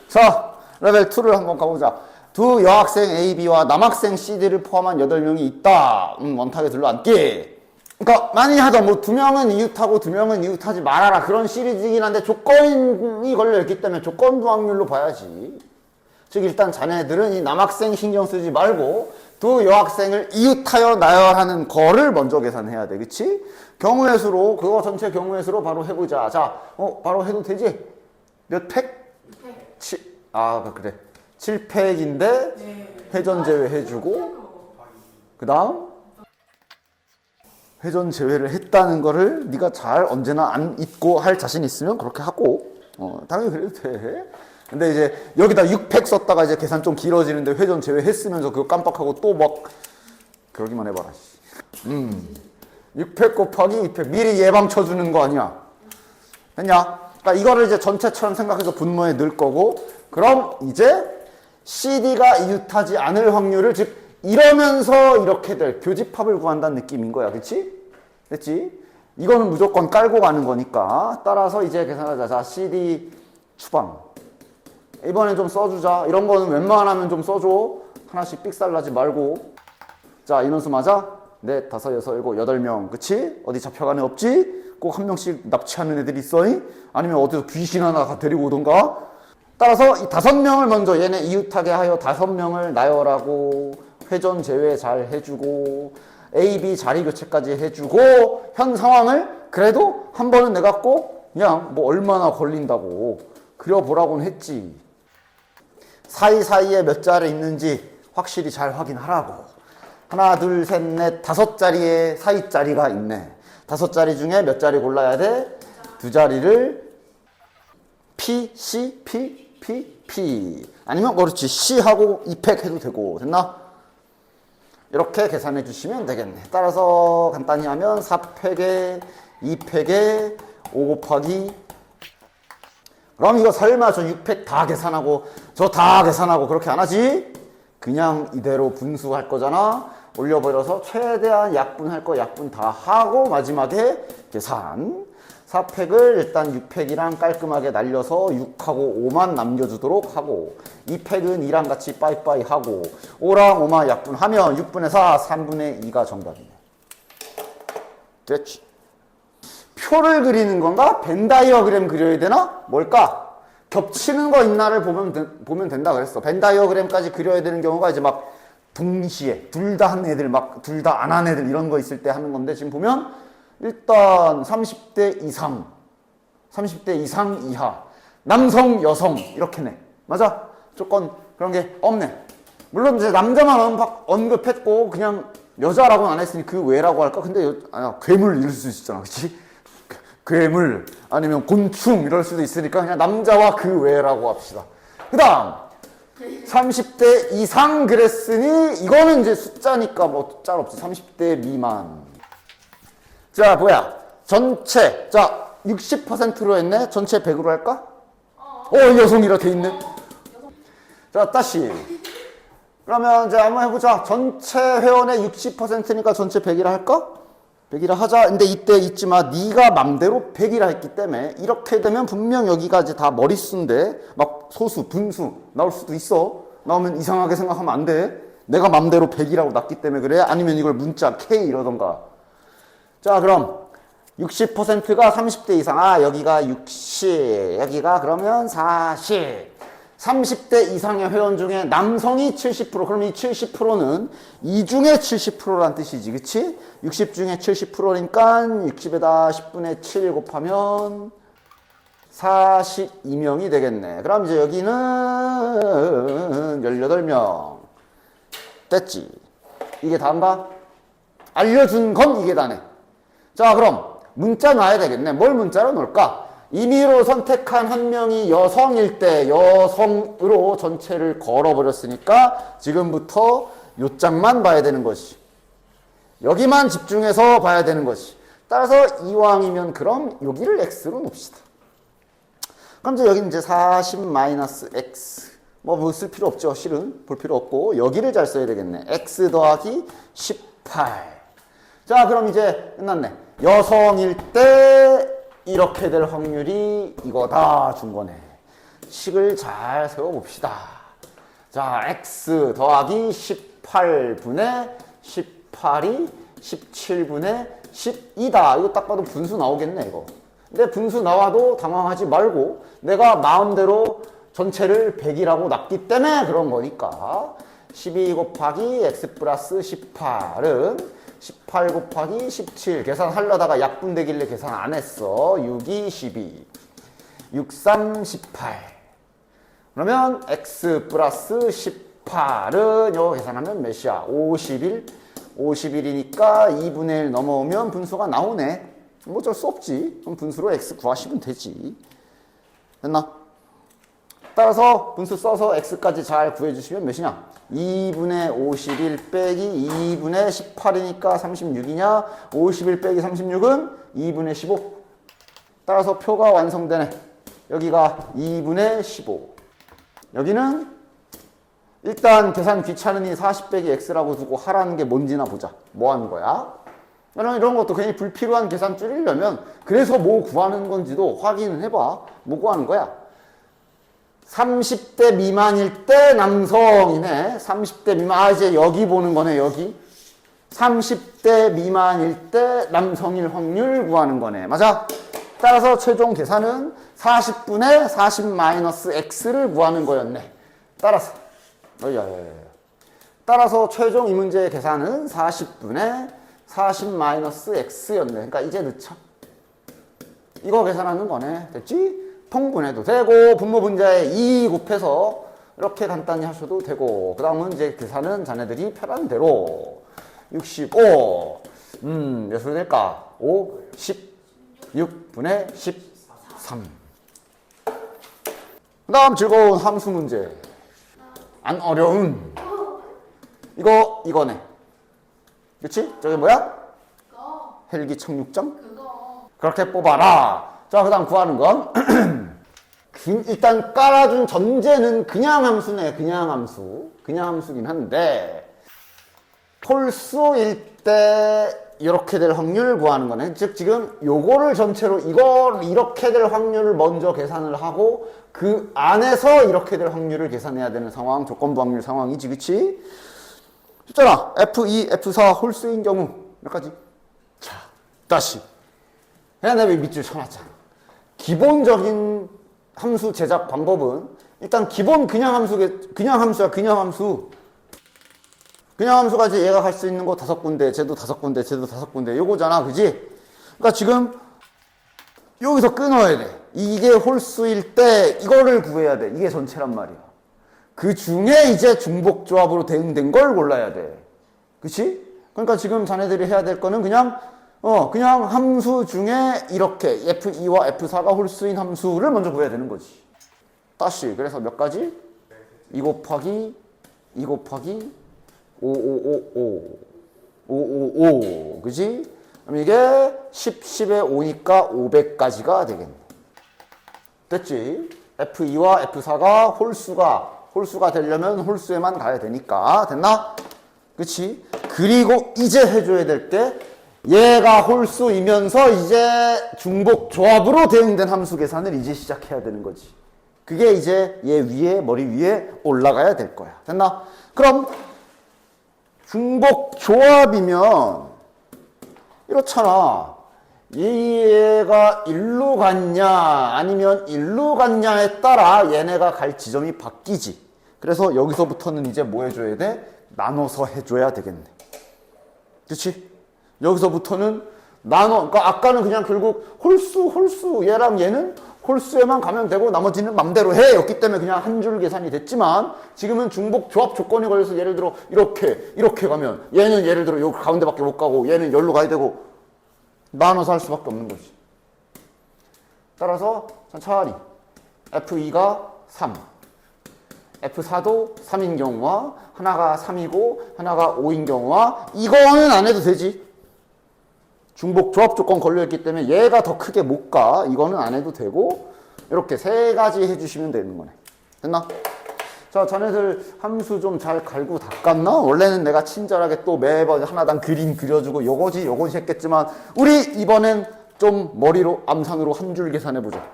자 레벨 2를 한번 가보자. 두 여학생 A, B와 남학생 C, D를 포함한 8명이 있다. 원탁에 둘러앉기. 그러니까 많이 하던 뭐 2명은 이웃하고 2명은 이웃하지 말아라 그런 시리즈이긴 한데 조건이 걸려있기 때문에 조건부 확률로 봐야지. 즉 일단 자네들은 이 남학생 신경 쓰지 말고 두 여학생을 이웃하여 나열하는 거를 먼저 계산해야 돼. 그치? 경우의 수로 그거 전체 경우의 수로 바로 해보자. 자 바로 해도 되지? 몇 팩? 7. 그래 7팩인데 회전 제외해주고 그 다음 회전 제외를 했다는 거를 네가 잘 언제나 안 잊고 할 자신 있으면 그렇게 하고 당연히 그래도 돼. 근데 이제 여기다 6팩 썼다가 이제 계산 좀 길어지는데 회전 제외했으면서 그거 깜빡하고 또 막 그러기만 해봐라. 6팩 곱하기 2팩 미리 예방 쳐주는 거 아니야. 됐냐? 그러니까 이거를 이제 전체처럼 생각해서 분모에 넣을 거고 그럼 이제 CD가 이웃하지 않을 확률을 즉 이러면서 이렇게 될 교집합을 구한다는 느낌인 거야. 그치? 됐지? 이거는 무조건 깔고 가는 거니까 따라서 이제 계산하자. 자, CD 추방 이번엔 좀 써주자. 이런 거는 웬만하면 좀 써줘. 하나씩 삑살나지 말고. 자, 인원수 맞아? 넷, 다섯, 여섯, 일곱, 8명. 그치? 어디 잡혀가는 애 없지? 꼭 한 명씩 납치하는 애들이 있어? 아니면 어디서 귀신 하나 데리고 오던가? 따라서 이 5명을 먼저 얘네 이웃하게 하여 5명을 나열하고 회전 제외 잘 해주고 A, B 자리 교체까지 해주고 현 상황을 그래도 한 번은 내가 꼭 그냥 뭐 얼마나 걸린다고 그려보라고는 했지. 사이사이에 몇 자리 있는지 확실히 잘 확인하라고. 하나, 둘, 셋, 넷, 5자리에 사이 자리가 있네. 5자리 중에 몇 자리 골라야 돼? 2자리를 P, C, P, P, P. 아니면 그렇지. C하고 2팩 해도 되고. 됐나? 이렇게 계산해 주시면 되겠네. 따라서 간단히 하면 4팩에 2팩에 5 곱하기 그럼 이거 설마 저 6팩 다 계산하고 저 다 계산하고 그렇게 안 하지? 그냥 이대로 분수할 거잖아. 올려버려서 최대한 약분할 거 약분 다 하고 마지막에 계산. 4팩을 일단 6팩이랑 깔끔하게 날려서 6하고 5만 남겨주도록 하고 2팩은 2랑 같이 빠이빠이 하고 5랑 5만 약분하면 6분의 4, 3분의 2가 정답이네. 됐지? 표를 그리는 건가? 벤 다이어그램 그려야 되나? 뭘까? 겹치는 거 있나를 보면 된다 그랬어. 벤 다이어그램까지 그려야 되는 경우가 이제 막 동시에 둘 다 한 애들 막 둘 다 안 한 애들 이런 거 있을 때 하는 건데 지금 보면 일단 30대 이상 30대 이상 이하 남성 여성 이렇게네. 맞아? 조건 그런 게 없네. 물론 이제 남자만 언급했고 그냥 여자라고는 안 했으니 그 외라고 할까? 근데 괴물 이럴 수 있잖아. 그치? 괴물 아니면 곤충 이럴 수도 있으니까 그냥 남자와 그 외라고 합시다. 그 다음 30대 이상 그랬으니 이거는 이제 숫자니까 뭐 짤 없지. 30대 미만. 자 뭐야 전체 자 60%로 했네. 전체 100으로 할까? 여성이라 돼 있네. 자 다시 그러면 이제 한번 해보자. 전체 회원의 60%니까 전체 100이라 할까? 100이라 하자. 근데 이때 잊지 마. 네가 맘대로 100이라 했기 때문에 이렇게 되면 분명 여기가 이제 다 머릿수인데 막 소수, 분수 나올 수도 있어. 나오면 이상하게 생각하면 안 돼. 내가 맘대로 100이라고 놨기 때문에 그래? 아니면 이걸 문자 K 이러던가. 자, 그럼 60%가 30대 이상. 아, 여기가 60, 여기가 그러면 40. 30대 이상의 회원 중에 남성이 70%. 그럼 이 70%는 이 중에 70%란 뜻이지. 그치? 60 중에 70%니까 60에다 10분의 7 곱하면 42명이 되겠네. 그럼 이제 여기는 18명. 됐지? 이게 다인가? 알려준 건 이게 다네. 자, 그럼 문자 놔야 되겠네. 뭘 문자로 놓을까? 임의로 선택한 한 명이 여성일 때 여성으로 전체를 걸어버렸으니까 지금부터 요짝만 봐야 되는 것이. 여기만 집중해서 봐야 되는 것이. 따라서 이왕이면 그럼 여기를 x로 놓읍시다. 그럼 이제 여기는 이제 40-x. 뭐 쓸 필요 없죠. 실은 볼 필요 없고 여기를 잘 써야 되겠네. x 더하기 18. 자, 그럼 이제 끝났네. 여성일 때 이렇게 될 확률이 이거다 준 거네. 식을 잘 세워봅시다. 자, x 더하기 18분의 18이 17분의 12다. 이거 딱 봐도 분수 나오겠네, 이거. 근데 분수 나와도 당황하지 말고 내가 마음대로 전체를 100이라고 놨기 때문에 그런 거니까 12 곱하기 x 플러스 18은 18 곱하기 17 계산하려다가 약분되길래 계산 안 했어. 6, 2, 12 6, 3, 18 그러면 x 플러스 18은 이거 계산하면 몇이야? 51 51이니까 2분의 1 넘어오면 분수가 나오네. 뭐 어쩔 수 없지. 그럼 분수로 x 구하시면 되지. 됐나? 따라서 분수 써서 x까지 잘 구해주시면 몇이냐? 2분의 51 빼기 2분의 18이니까 36이냐? 51 빼기 36은 2분의 15. 따라서 표가 완성되네. 여기가 2분의 15. 여기는 일단 계산 귀찮으니 40 빼기 x라고 두고 하라는 게 뭔지나 보자. 뭐 하는 거야? 이런 것도 괜히 불필요한 계산 줄이려면 그래서 뭐 구하는 건지도 확인을 해봐. 뭐 구하는 거야? 30대 미만일 때 남성이네. 30대 미만. 아, 이제 여기 보는 거네, 여기. 30대 미만일 때 남성일 확률 구하는 거네. 맞아? 따라서 최종 계산은 40분의 40 마이너스 x를 구하는 거였네. 따라서. 따라서 최종 이 문제의 계산은 40분의 40 마이너스 x였네. 그러니까 이제 넣자. 이거 계산하는 거네. 됐지? 통분해도 되고 분모 분자에 2 곱해서 이렇게 간단히 하셔도 되고 그 다음은 이제 계산은 자네들이 편한 대로 65 몇 소리 될까? 5 16분의 13 그 다음 즐거운 함수 문제 안 어려운 이거네. 그치? 저게 뭐야? 헬기 청육장? 그렇게 뽑아라. 자, 그 다음 구하는 건 일단 깔아준 전제는 그냥 함수네. 그냥 함수. 그냥 함수긴 한데 홀수일 때 이렇게 될 확률 구하는 거네. 즉 지금 요거를 전체로 이걸 이렇게 될 확률을 먼저 계산을 하고 그 안에서 이렇게 될 확률을 계산해야 되는 상황. 조건부 확률 상황이지. 그치? 쉽잖아. F2, F4 홀수인 경우 몇 가지? 자, 다시 그냥 내가 밑줄 쳐놨잖아. 기본적인 함수 제작 방법은 일단 기본 그냥 함수야. 그냥 함수. 그냥 함수가 이제 얘가 갈 수 있는 거 5군데, 쟤도 5군데, 쟤도 5군데 요거잖아. 그지? 그러니까 지금 여기서 끊어야 돼. 이게 홀수일 때 이거를 구해야 돼. 이게 전체란 말이야. 그 중에 이제 중복조합으로 대응된 걸 골라야 돼. 그치? 그러니까 지금 자네들이 해야 될 거는 그냥 함수 중에 이렇게 F2와 F4가 홀수인 함수를 먼저 구해야 되는 거지. 다시 그래서 몇 가지? 2 곱하기 555 그지? 그럼 이게 10에 5니까 500까지가 되겠네. 됐지? F2와 F4가 홀수가 되려면 홀수에만 가야 되니까. 됐나? 그치? 그리고 이제 해줘야 될 게 얘가 홀수이면서 이제 중복 조합으로 대응된 함수 계산을 이제 시작해야 되는 거지. 그게 이제 얘 위에, 머리 위에 올라가야 될 거야. 됐나? 그럼 중복 조합이면 이렇잖아. 얘가 일로 갔냐 아니면 일로 갔냐에 따라 얘네가 갈 지점이 바뀌지. 그래서 여기서부터는 이제 뭐 해줘야 돼? 나눠서 해줘야 되겠네. 그치? 여기서부터는 그러니까 아까는 그냥 결국 홀수 얘랑 얘는 홀수에만 가면 되고 나머지는 맘대로 해 였기 때문에 그냥 한 줄 계산이 됐지만, 지금은 중복 조합 조건이 걸려서 예를 들어 이렇게 가면 얘는 예를 들어 요 가운데밖에 못 가고 얘는 여기로 가야 되고 나눠서 할 수밖에 없는 거지. 따라서 천천히 F2가 3, F4도 3인 경우와 하나가 3이고 하나가 5인 경우와 이거는 안 해도 되지. 중복 조합 조건 걸려있기 때문에 얘가 더 크게 못 가. 이거는 안 해도 되고 이렇게 세 가지 해주시면 되는 거네. 됐나? 자, 자네들 함수 좀 잘 갈고 닦았나? 원래는 내가 친절하게 또 매번 하나당 그림 그려주고 요거지 했겠지만 우리 이번엔 좀 머리로 암산으로 한 줄 계산해보자.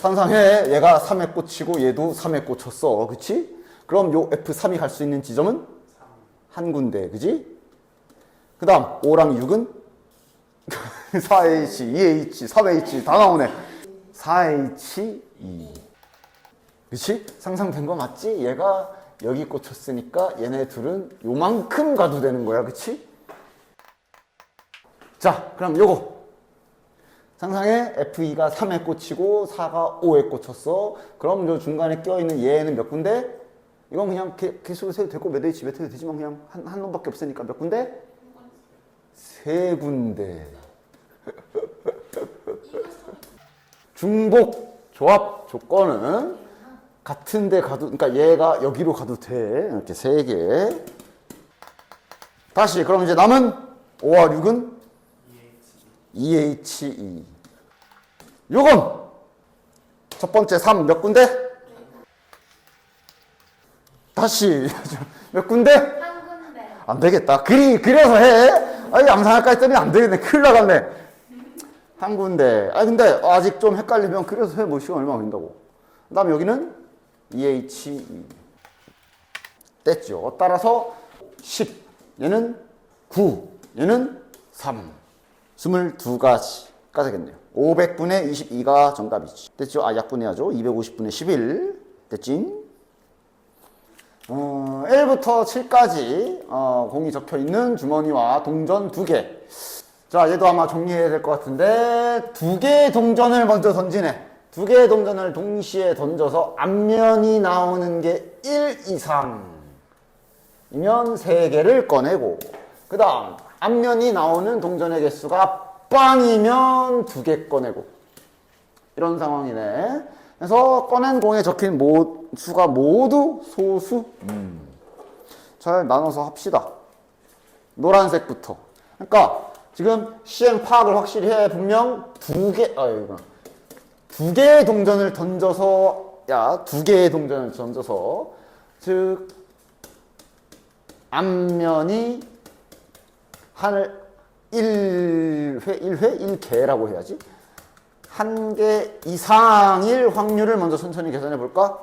상상해. 얘가 3에 꽂히고 얘도 3에 꽂혔어. 그치? 그럼 요 F3이 갈 수 있는 지점은 한 군데. 그치? 그 다음 5랑 6은 4H, 2H, 3H 다 나오네. 4H, 2. 그치? 상상된 거 맞지? 얘가 여기 꽂혔으니까 얘네 둘은 요만큼 가도 되는 거야. 그치? 자, 그럼 요거 상상해. F2가 3에 꽂히고 4가 5에 꽂혔어. 그럼 요 중간에 껴있는 얘는 몇 군데? 이건 그냥 개수로 세도 되고 몇 H 몇 해도 되지만 그냥 한 놈밖에 없으니까 몇 군데? 세 군데. 중복 조합 조건은 같은 데 가도, 그러니까 얘가 여기로 가도 돼. 이렇게 세 개. 다시, 그럼 이제 남은 5와 6은 2H2. 요건 첫 번째 3 몇 군데? 다시 몇 군데? 한 군데. 안 되겠다. 그려서 해. 아니, 암산할까 했더니 안 되겠네. 큰일 나갔네. 한 군데. 아니, 근데 아직 좀 헷갈리면 그려서 해. 뭐 시간 얼마 걸린다고. 그 다음에 여기는 2H2. 됐죠. 따라서 10. 얘는 9. 얘는 3. 22가지가 되겠네요. 500분의 22가 정답이지. 됐죠? 아, 약분해야죠. 250분의 11. 됐지? 1부터 7까지 공이 적혀있는 주머니와 동전 2개. 자, 얘도 아마 정리해야 될 것 같은데 2개의 동전을 먼저 던지네. 2개의 동전을 동시에 던져서 앞면이 나오는 게 1 이상이면 3개를 꺼내고, 그 다음 앞면이 나오는 동전의 개수가 빵이면 2개 꺼내고, 이런 상황이네. 그래서 꺼낸 공에 적힌 수가 모두 소수. 잘 나눠서 합시다. 노란색부터. 그러니까 지금 시행 파악을 확실히 해. 분명 2개의 동전을 던져서, 2개의 동전을 던져서, 즉 앞면이 한 1개라고 해야지. 1개 이상일 확률을 먼저 천천히 계산해 볼까?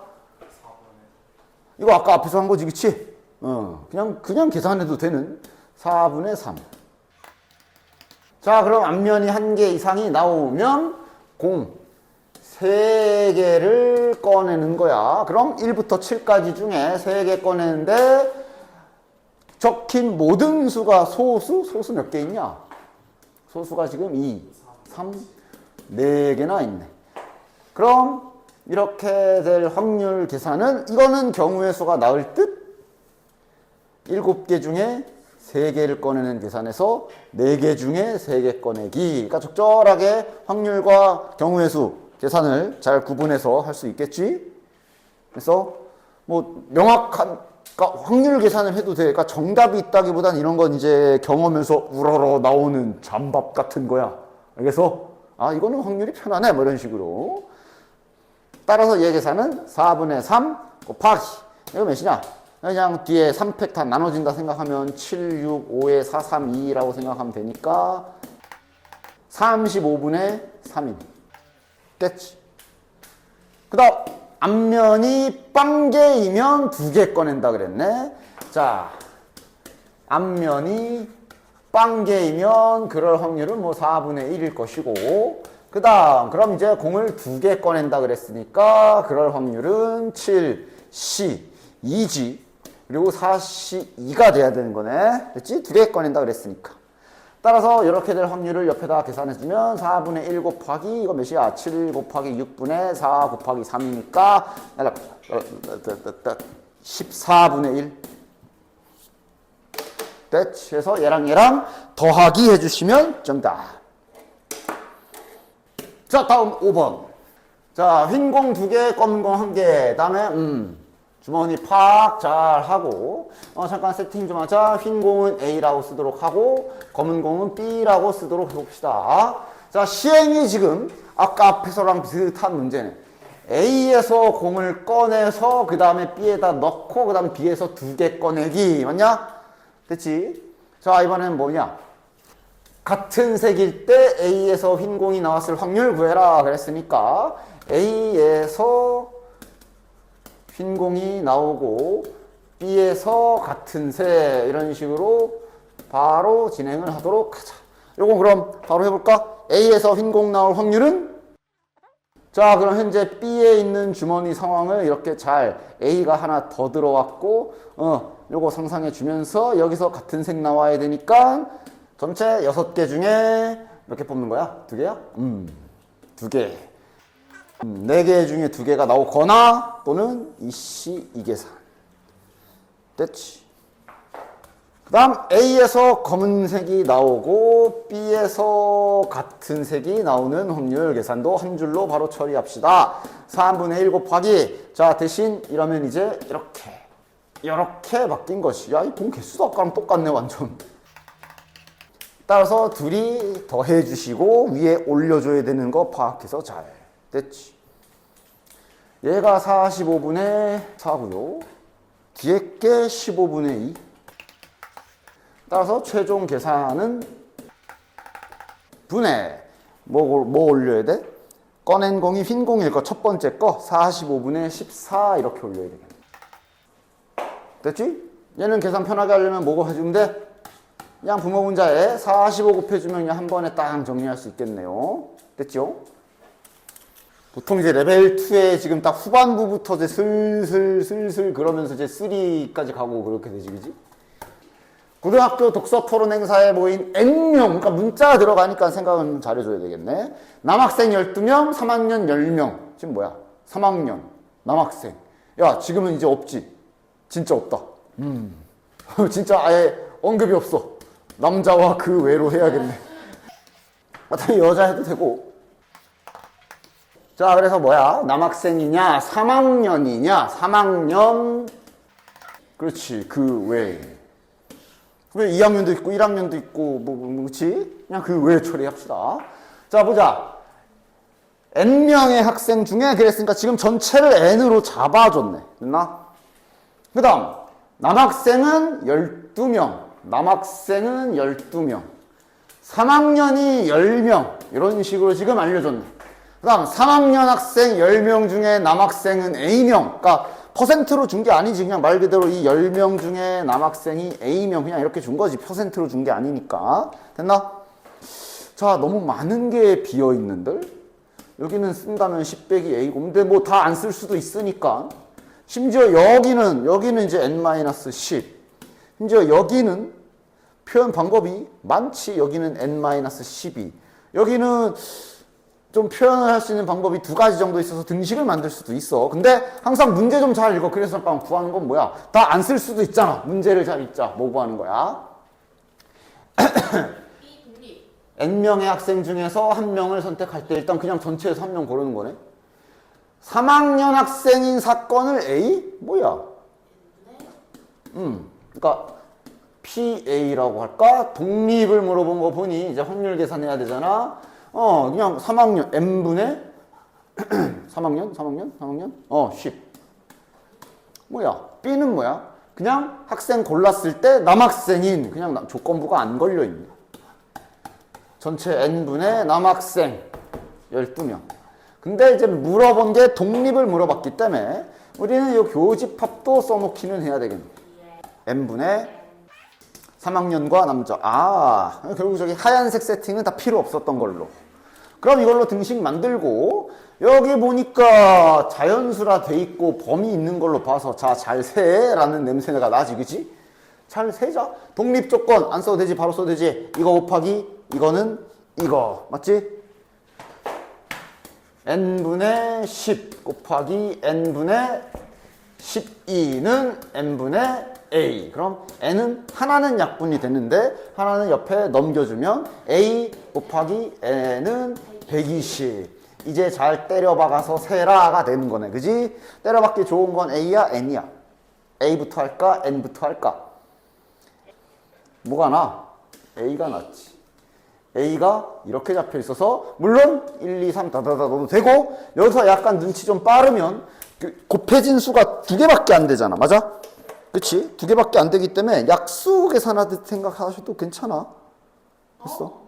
이거 아까 앞에서 한 거지, 그치? 그냥 계산해도 되는 4분의 3. 자, 그럼 앞면이 1개 이상이 나오면 공 3개를 꺼내는 거야. 그럼 1부터 7까지 중에 3개 꺼내는데 적힌 모든 수가 소수 몇 개 있냐? 소수가 지금 2, 3, 4개나 있네. 그럼 이렇게 될 확률 계산은, 이거는 경우의 수가 나을 듯? 7개 중에 3개를 꺼내는 계산에서 4개 중에 3개 꺼내기. 그러니까 적절하게 확률과 경우의 수 계산을 잘 구분해서 할 수 있겠지? 그래서 뭐 명확한, 그러니까 확률 계산을 해도 돼. 그러니까 정답이 있다기보단 이런 건 이제 경험에서 우러러 나오는 잠밥 같은 거야. 그래서 이거는 확률이 편하네, 뭐 이런 식으로. 따라서 얘 계산은 4분의 3 곱하기, 이거 몇이냐? 그냥 뒤에 3팩 다 나눠진다 생각하면 7, 6, 5에 4, 3, 2라고 생각하면 되니까 35분의 3인. 됐지? 그 다음 앞면이 빵개이면 2개 꺼낸다 그랬네. 자, 앞면이 빵개이면 그럴 확률은 뭐 4분의 1일 것이고, 그 다음 그럼 이제 공을 2개 꺼낸다 그랬으니까 그럴 확률은 7, C, 2지. 그리고 4C2가 돼야 되는 거네. 됐지? 2개 꺼낸다 그랬으니까. 따라서 이렇게 될 확률을 옆에다 계산해주면 4분의 1 곱하기 이거 몇이야? 7 곱하기 6분의 4 곱하기 3이니까 14분의 1. 됐지? 그래서 얘랑 더하기 해주시면 정답. 자, 다음 5번. 자, 흰 공 2개, 검은 공 1개. 다음에 주머니 팍 잘 하고 잠깐 세팅 좀 하자. 흰 공은 A라고 쓰도록 하고 검은 공은 B라고 쓰도록 해봅시다. 자, 시행이 지금 아까 앞에서랑 비슷한 문제네. A에서 공을 꺼내서 그 다음에 B에다 넣고 그 다음에 B에서 2개 꺼내기. 맞냐? 됐지? 자, 이번엔 뭐냐? 같은 색일 때 A에서 흰 공이 나왔을 확률 구해라 그랬으니까 A에서 흰 공이 나오고 B에서 같은 색 이런 식으로 바로 진행을 하도록 하자. 요거 그럼 바로 해볼까? A에서 흰 공 나올 확률은? 자, 그럼 현재 B에 있는 주머니 상황을 이렇게 잘 A가 하나 더 들어왔고 요거 상상해 주면서 여기서 같은 색 나와야 되니까 전체 6개 중에 몇 개 뽑는 거야? 2개야? 2개. 4개 중에 2개가 나오거나 또는 이씨 이 계산. 됐지? 그 다음 A에서 검은색이 나오고 B에서 같은 색이 나오는 확률 계산도 한 줄로 바로 처리합시다. 3분의 1 곱하기. 자, 대신 이러면 이제 이렇게 바뀐 것이. 야, 이 공 개수도 아까랑 똑같네 완전. 따라서 둘이 더해 주시고 위에 올려줘야 되는 거 파악해서 잘 됐지. 얘가 45분의 4고요. 뒤에 게 15분의 2. 따라서 최종 계산은 분의 뭐 올려야 돼? 꺼낸 공이 흰 공일 거 첫 번째 거 45분의 14 이렇게 올려야 되겠네. 됐지? 얘는 계산 편하게 하려면 뭐고 해주면 돼? 그냥 부모 분자에 45 곱해주면 그냥 한 번에 딱 정리할 수 있겠네요. 됐죠? 보통 이제 레벨 2에 지금 딱 후반부부터 이제 슬슬 그러면서 이제 3까지 가고 그렇게 되지, 그지? 고등학교 독서 토론 행사에 모인 N명, 그러니까 문자가 들어가니까 생각은 잘해줘야 되겠네. 남학생 12명, 3학년 10명. 지금 뭐야? 3학년, 남학생. 야, 지금은 이제 없지? 진짜 없다. 진짜 아예 언급이 없어. 남자와 그 외로 해야겠네. 어차피 여자 해도 되고. 자, 그래서 뭐야? 남학생이냐? 3학년이냐? 3학년. 그렇지. 그 외. 왜 2학년도 있고 1학년도 있고 그렇지? 그냥 그 외 처리합시다. 자, 보자. N명의 학생 중에 그랬으니까 지금 전체를 N으로 잡아줬네. 됐나? 그 다음 남학생은 12명. 남학생은 12명. 3학년이 10명. 이런 식으로 지금 알려줬네. 그 다음 3학년 학생 10명 중에 남학생은 A명. 그러니까 퍼센트로 준 게 아니지. 그냥 말 그대로 이 10명 중에 남학생이 A명 그냥 이렇게 준 거지. 퍼센트로 준 게 아니니까. 됐나? 자, 너무 많은 게 비어있는들? 여기는 쓴다면 10 빼기 A고 근데 뭐 다 안 쓸 수도 있으니까. 심지어 여기는 이제 N-10. 심지어 여기는 표현 방법이 많지. 여기는 N-12. 여기는 좀 표현을 할 수 있는 방법이 2가지 정도 있어서 등식을 만들 수도 있어. 근데 항상 문제 좀 잘 읽어. 그래서 구하는 건 뭐야? 다 안 쓸 수도 있잖아. 문제를 잘 읽자. 뭐 구하는 거야? N명의 학생 중에서 한 명을 선택할 때 일단 그냥 전체에서 한 명 고르는 거네. 3학년 학생인 사건을 A? 뭐야? 그러니까 PA라고 할까? 독립을 물어본 거 보니 이제 확률 계산해야 되잖아. 그냥 3학년 N분의 3학년? 10. 뭐야? B는 뭐야? 그냥 학생 골랐을 때 남학생인 그냥 조건부가 안 걸려있네. 전체 N분의 남학생 12명. 그 근데 이제 물어본 게 독립을 물어봤기 때문에 우리는 이 교집합도 써놓기는 해야 되겠네. n분의 3학년과 남자. 결국 저기 하얀색 세팅은 다 필요 없었던 걸로. 그럼 이걸로 등식 만들고 여기 보니까 자연수라 돼 있고 범위 있는 걸로 봐서 자, 잘 세라는 냄새가 나지, 그치? 잘 세자. 독립 조건 안 써도 되지, 바로 써도 되지. 이거 곱하기 이거는 이거. 맞지? n분의 10 곱하기 n분의 12는 n분의 a. 그럼 n은 하나는 약분이 됐는데 하나는 옆에 넘겨주면 a 곱하기 n은 120. 이제 잘 때려박아서 세라가 되는 거네. 그지? 때려박기 좋은 건 a야 n이야? a부터 할까 n부터 할까? 뭐가 나? a가 낫지. a가 이렇게 잡혀 있어서 물론 1, 2, 3 다다다 넣어도 되고 여기서 약간 눈치 좀 빠르면 곱해진 수가 2개밖에 안 되잖아. 맞아? 그치? 2개밖에 안 되기 때문에 약수 계산하듯 생각하셔도 괜찮아. 됐어?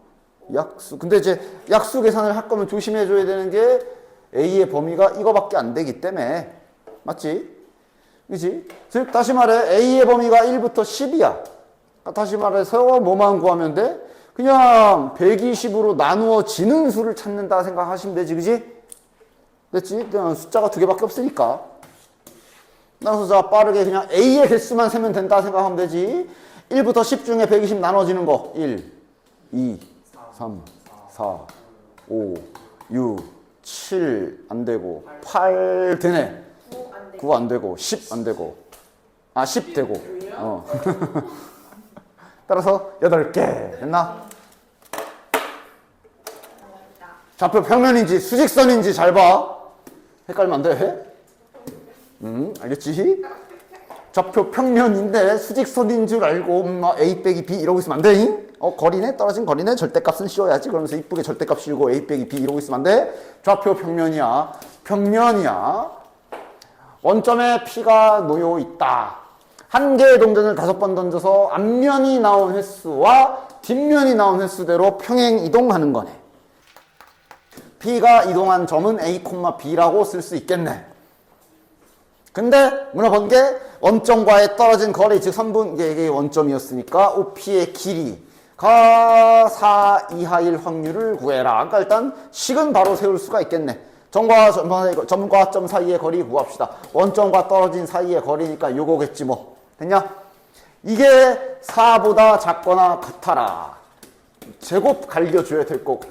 약수. 근데 이제 약수 계산을 할 거면 조심해줘야 되는 게 a의 범위가 이거밖에 안 되기 때문에. 맞지? 그치? 즉 다시 말해 a의 범위가 1부터 10이야. 다시 말해서 뭐만 구하면 돼? 그냥 120으로 나누어지는 수를 찾는다 생각하시면 되지. 그지? 됐지? 그냥 숫자가 2개밖에 없으니까. 따라서 자 빠르게 그냥 a의 개수만 세면 된다 생각하면 되지. 1부터 10 중에 120 나눠지는 거 1, 2, 3, 4, 5, 6, 7 안 되고 8 되네. 9 안 되고 10 안 되고 10 되고 따라서 8개 됐나? 좌표 평면인지 수직선인지 잘 봐. 헷갈리면 안 돼. 알겠지? 좌표 평면인데 수직선인 줄 알고 a 빼기 b 이러고 있으면 안 돼. 거리네? 떨어진 거리네? 절대값은 씌워야지. 그러면서 이쁘게 절대값 씌우고 a 빼기 b 이러고 있으면 안 돼. 좌표 평면이야. 평면이야. 원점에 p가 놓여 있다. 한 개의 동전을 5번 던져서 앞면이 나온 횟수와 뒷면이 나온 횟수대로 평행 이동하는 거네. P가 이동한 점은 A, B라고 쓸 수 있겠네. 근데 물어본 게 원점과의 떨어진 거리, 즉 선분, 이게 원점이었으니까 OP의 길이가 4 이하일 확률을 구해라. 그러니까 일단 식은 바로 세울 수가 있겠네. 점과 점 사이의 거리 구합시다. 원점과 떨어진 사이의 거리니까 요거겠지 뭐. 됐냐? 이게 4보다 작거나 같아라. 제곱 갈겨줘야 될 거고.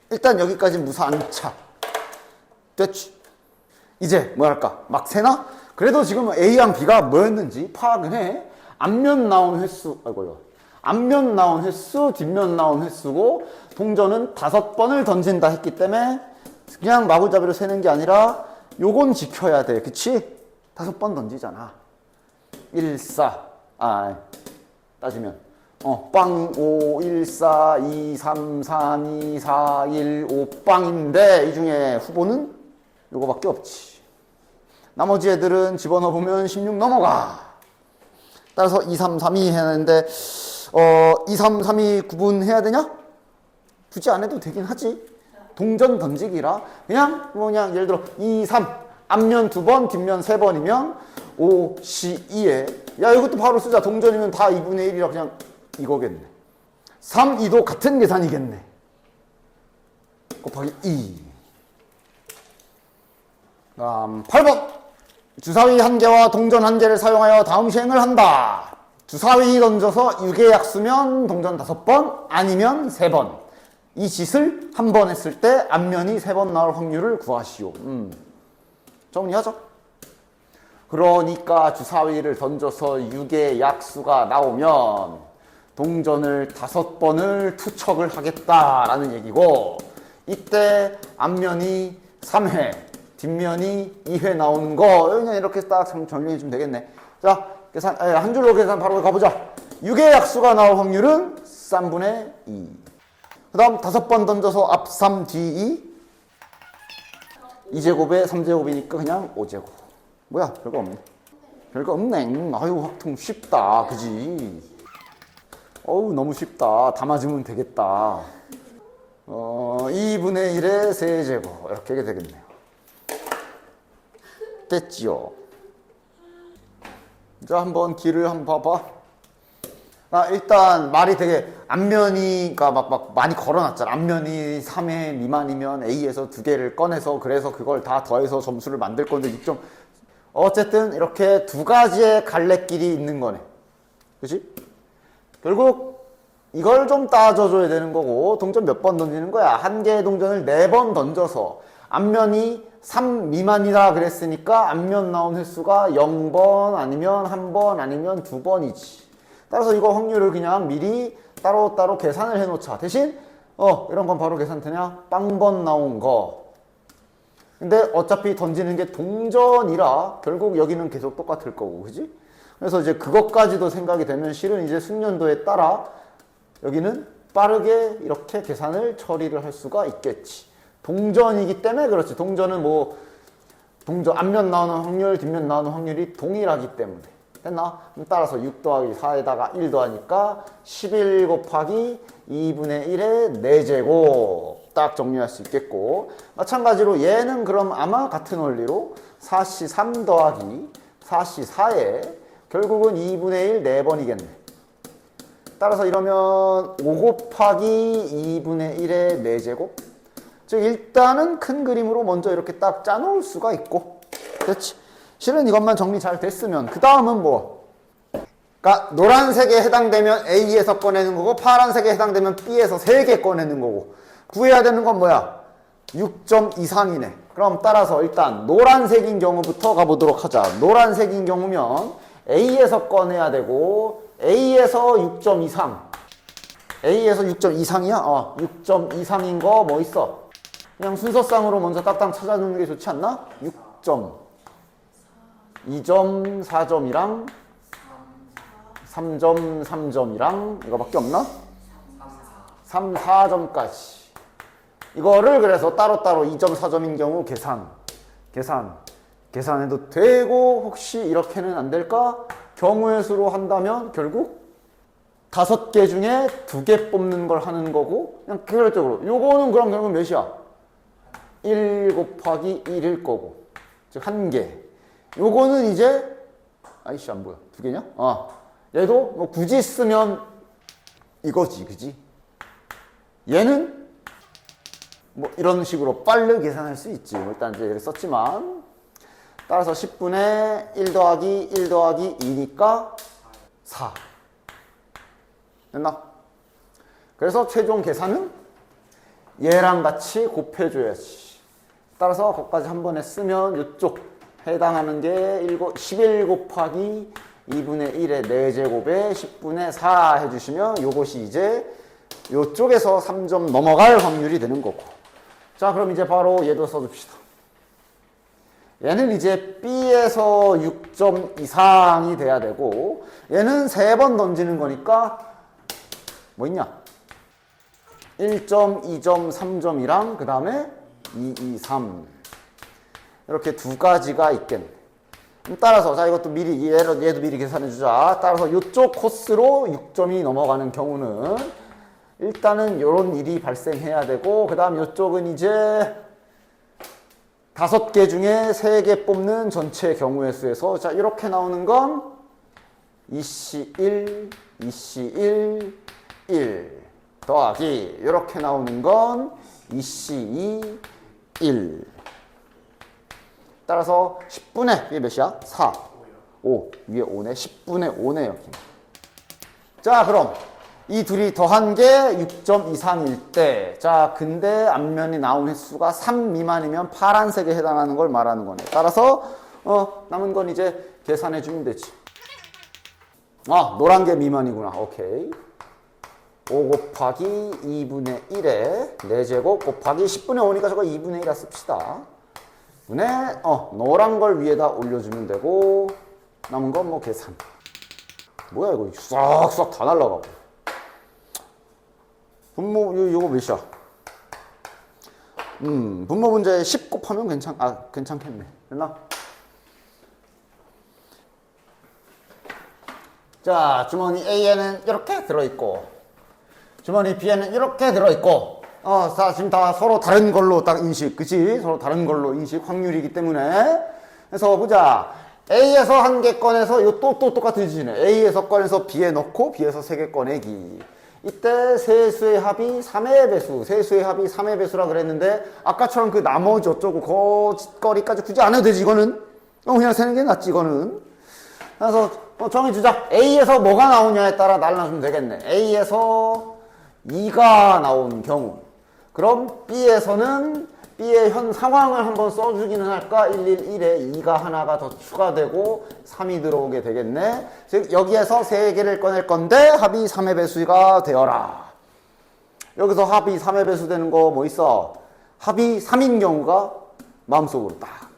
일단 여기까지 무사 안 차. 됐지? 이제 뭐랄까 막 세나? 그래도 지금 A랑 B가 뭐였는지 파악은 해. 앞면 나온 횟수, 앞면 나온 횟수, 뒷면 나온 횟수고 동전은 5번을 던진다 했기 때문에 그냥 마구잡이로 세는 게 아니라 요건 지켜야 돼. 그치? 5번 던지잖아. 1, 4. 따지면. 빵, 5, 1, 4, 2, 3, 3, 2, 4, 1, 5 빵인데 이 중에 후보는 요거밖에 없지. 나머지 애들은 집어넣어보면 16 넘어가. 따라서 2, 3, 3, 2 해야 하는데 2, 3, 3, 2 구분해야 되냐? 굳이 안 해도 되긴 하지. 동전 던지기라 그냥 예를 들어 2, 3 앞면 2번 뒷면 3번이면 5, 2에 야 이것도 바로 쓰자. 동전이면 다 2분의 1이라 그냥 이거겠네. 3, 2도 같은 계산이겠네. 곱하기 2. 다음 8번. 주사위 1개와 동전 1개를 사용하여 다음 시행을 한다. 주사위 던져서 6의 약수면 동전 5번 아니면 3번. 이 짓을 한 번 했을 때 앞면이 3번 나올 확률을 구하시오. 정리하죠. 그러니까 주사위를 던져서 6의 약수가 나오면 동전을 5번을 투척을 하겠다라는 얘기고 이때 앞면이 3회, 뒷면이 2회 나오는 거 그냥 이렇게 딱 정리해 주면 되겠네. 자, 계산 한 줄로 계산 바로 가보자. 6의 약수가 나올 확률은 3분의 2. 그 다음 5번 던져서 앞 3, 뒤 2. 2제곱에 3제곱이니까 그냥 5제곱. 뭐야, 별거 없네. 별거 없네. 아유, 확통 쉽다. 그지? 어우, 너무 쉽다. 다 맞으면 되겠다. 2분의 1의 세제곱 이렇게 되겠네요. 됐지요? 자, 한번 길을 한번 봐봐. 일단 말이 되게 앞면이가 막 많이 걸어놨잖아. 앞면이 3회 미만이면 A에서 2개를 꺼내서 그래서 그걸 다 더해서 점수를 만들 건데 6점. 어쨌든 이렇게 두 가지의 갈래길이 있는 거네. 그치? 결국 이걸 좀 따져줘야 되는 거고 동전 몇 번 던지는 거야? 한 개의 동전을 4번 던져서 앞면이 3 미만이라 그랬으니까 앞면 나온 횟수가 0번 아니면 1번 아니면 2번이지. 따라서 이거 확률을 그냥 미리 따로따로 계산을 해놓자. 대신 이런 건 바로 계산되냐? 빵번 나온 거. 근데 어차피 던지는 게 동전이라 결국 여기는 계속 똑같을 거고, 그지? 그래서 이제 그것까지도 생각이 되면 실은 이제 숙련도에 따라 여기는 빠르게 이렇게 계산을 처리를 할 수가 있겠지. 동전이기 때문에 그렇지. 동전은 동전 앞면 나오는 확률, 뒷면 나오는 확률이 동일하기 때문에. 됐나? 따라서 6 더하기 4에다가 1 더하니까 11 곱하기 2분의 1의 4제곱. 딱 정리할 수 있겠고, 마찬가지로 얘는 그럼 아마 같은 원리로 4C 3 더하기 4C 4에 결국은 2분의 1 4번이겠네. 따라서 이러면 5 곱하기 2분의 1의 4제곱. 즉 일단은 큰 그림으로 먼저 이렇게 딱 짜놓을 수가 있고, 그렇지? 실은 이것만 정리 잘 됐으면 그 다음은 뭐? 그러니까 노란색에 해당되면 A에서 꺼내는 거고 파란색에 해당되면 B에서 3개 꺼내는 거고, 구해야 되는 건 뭐야? 6점 이상이네. 그럼 따라서 일단 노란색인 경우부터 가보도록 하자. 노란색인 경우면 A에서 꺼내야 되고 A에서 6점 이상. A에서 6점 이상이야? 6점 이상인 거 뭐 있어? 그냥 순서상으로 먼저 딱딱 찾아놓는 게 좋지 않나? 6점, 2점, 4점이랑 3점, 3점이랑 이거밖에 없나? 3, 4점까지. 이거를 그래서 따로따로 2점, 4점인 경우 계산해도 되고, 혹시 이렇게는 안 될까? 경우의 수로 한다면 결국 5개 중에 2개 뽑는 걸 하는 거고, 그냥 계획적으로. 요거는 그럼 결국 몇이야? 1 곱하기 1일 거고. 즉, 1개. 요거는 이제, 아이씨, 안 보여. 2개냐? 얘도 뭐 굳이 쓰면 이거지, 그지? 얘는 뭐 이런 식으로 빠르게 계산할 수 있지. 일단 이제 얘를 썼지만, 따라서 10분의 1 더하기 1 더하기 2니까 4. 됐나? 그래서 최종 계산은 얘랑 같이 곱해줘야지. 따라서 거기까지 한 번에 쓰면 이쪽 해당하는 게 11 곱하기 2분의 1의 4제곱에 10분의 4 해주시면 요것이 이제 요쪽에서 3점 넘어갈 확률이 되는 거고. 자, 그럼 이제 바로 얘도 써줍시다. 얘는 이제 B에서 6점 이상이 돼야 되고, 얘는 3번 던지는 거니까 뭐 있냐? 1점, 2점, 3점이랑 그 다음에 2, 2, 3 이렇게 두 가지가 있겠네. 따라서 자, 이것도 미리 얘도 미리 계산해 주자. 따라서 이쪽 코스로 6점이 넘어가는 경우는 일단은 이런 일이 발생해야 되고, 그 다음 이쪽은 이제 5개 중에 3개 뽑는 전체 경우의 수에서, 자, 이렇게 나오는 건 2C1, 2C1, 1 더하기 이렇게 나오는 건 2C2, 1. 따라서 10분의, 이게 몇이야? 4, 5, 위에 5네. 10분의 5네, 여기. 자, 그럼 이 둘이 더한 게 6점 이상일 때, 자, 근데 앞면이 나온 횟수가 3 미만이면 파란색에 해당하는 걸 말하는 거네. 따라서 남은 건 이제 계산해 주면 되지. 노란 게 미만이구나. 오케이. 5 곱하기 2분의 1에 4제곱 곱하기 10분의 5니까 저거 2분의 1라 씁시다. 분의 노란 걸 위에다 올려주면 되고, 남은 건 뭐 계산. 뭐야 이거 싹싹 다 날라가고. 분모 이거 몇이야? 분모 문제 10 곱하면 괜찮겠네. 됐나? 자, 주머니 A에는 이렇게 들어있고, 주머니 B에는 이렇게 들어있고, 자, 지금 다 서로 다른 걸로 딱 인식, 그치? 서로 다른 걸로 인식 확률이기 때문에. 그래서 보자. A에서 한 개 꺼내서, 이거 또 똑같은 지네. A에서 꺼내서 B에 넣고, B에서 3개 꺼내기. 이때 세수의 합이 3의 배수, 세수의 합이 3의 배수라 그랬는데, 아까처럼 그 나머지 어쩌고, 거리까지 굳이 안 해도 되지, 이거는. 그냥 세는 게 낫지, 이거는. 그래서, 정해주자. A에서 뭐가 나오냐에 따라 날라주면 되겠네. A에서 2가 나온 경우. 그럼 B에서는 B의 현 상황을 한번 써주기는 할까? 111에 2가 하나가 더 추가되고 3이 들어오게 되겠네. 즉 여기에서 3개를 꺼낼 건데 합이 3의 배수가 되어라. 여기서 합이 3의 배수 되는 거 뭐 있어? 합이 3인 경우가 마음속으로 딱.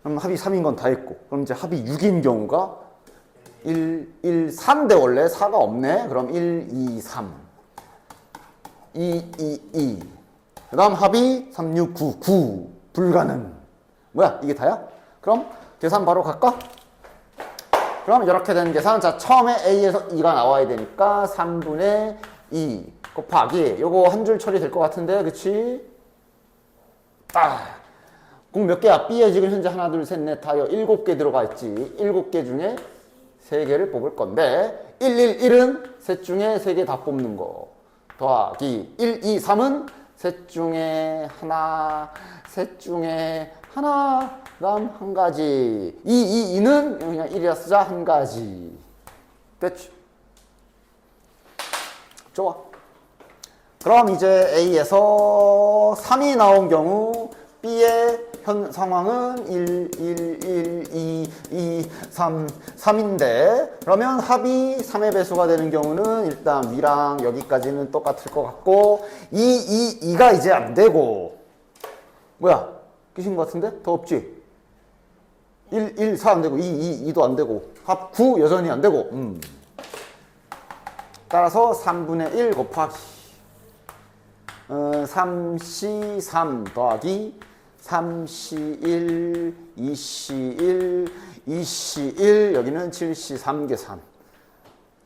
그럼 합이 3인 건 다 했고. 그럼 이제 합이 6인 경우가 1, 4인데 원래 4가 없네. 그럼 1, 2, 3. 2, 2, 2. 그 다음 합이 3, 6, 9, 9. 불가능. 뭐야? 이게 다야? 그럼 계산 바로 갈까? 그럼 이렇게 되는 계산. 자, 처음에 A에서 2가 나와야 되니까 3분의 2 곱하기. 요거 한 줄 처리 될 것 같은데, 그치? 그럼 몇 개야? B에 지금 현재 하나, 둘, 셋, 넷, 다 7개 들어가 있지. 7개 중에 3개를 뽑을 건데, 111은 셋 중에 3개 다 뽑는 거. 더하기 1, 2, 3은 셋 중에 하나, 셋 중에 하나, 그 다음 한 가지. 2, 2, 2는 그냥 1이라 쓰자, 한 가지. 됐지? 좋아. 그럼 이제 A에서 3이 나온 경우 B의 현 상황은 1, 1, 1, 2, 2, 3, 3인데 그러면 합이 3의 배수가 되는 경우는 일단 위랑 여기까지는 똑같을 것 같고 2, 2, 2가 이제 안 되고 뭐야? 끼신 것 같은데? 더 없지? 1, 1, 4 안 되고 2, 2, 2도 안 되고 합 9 여전히 안 되고 따라서 3분의 1 곱하기 3C 3 더하기 3C1, 2C1, 2C1 여기는 7C3 계산.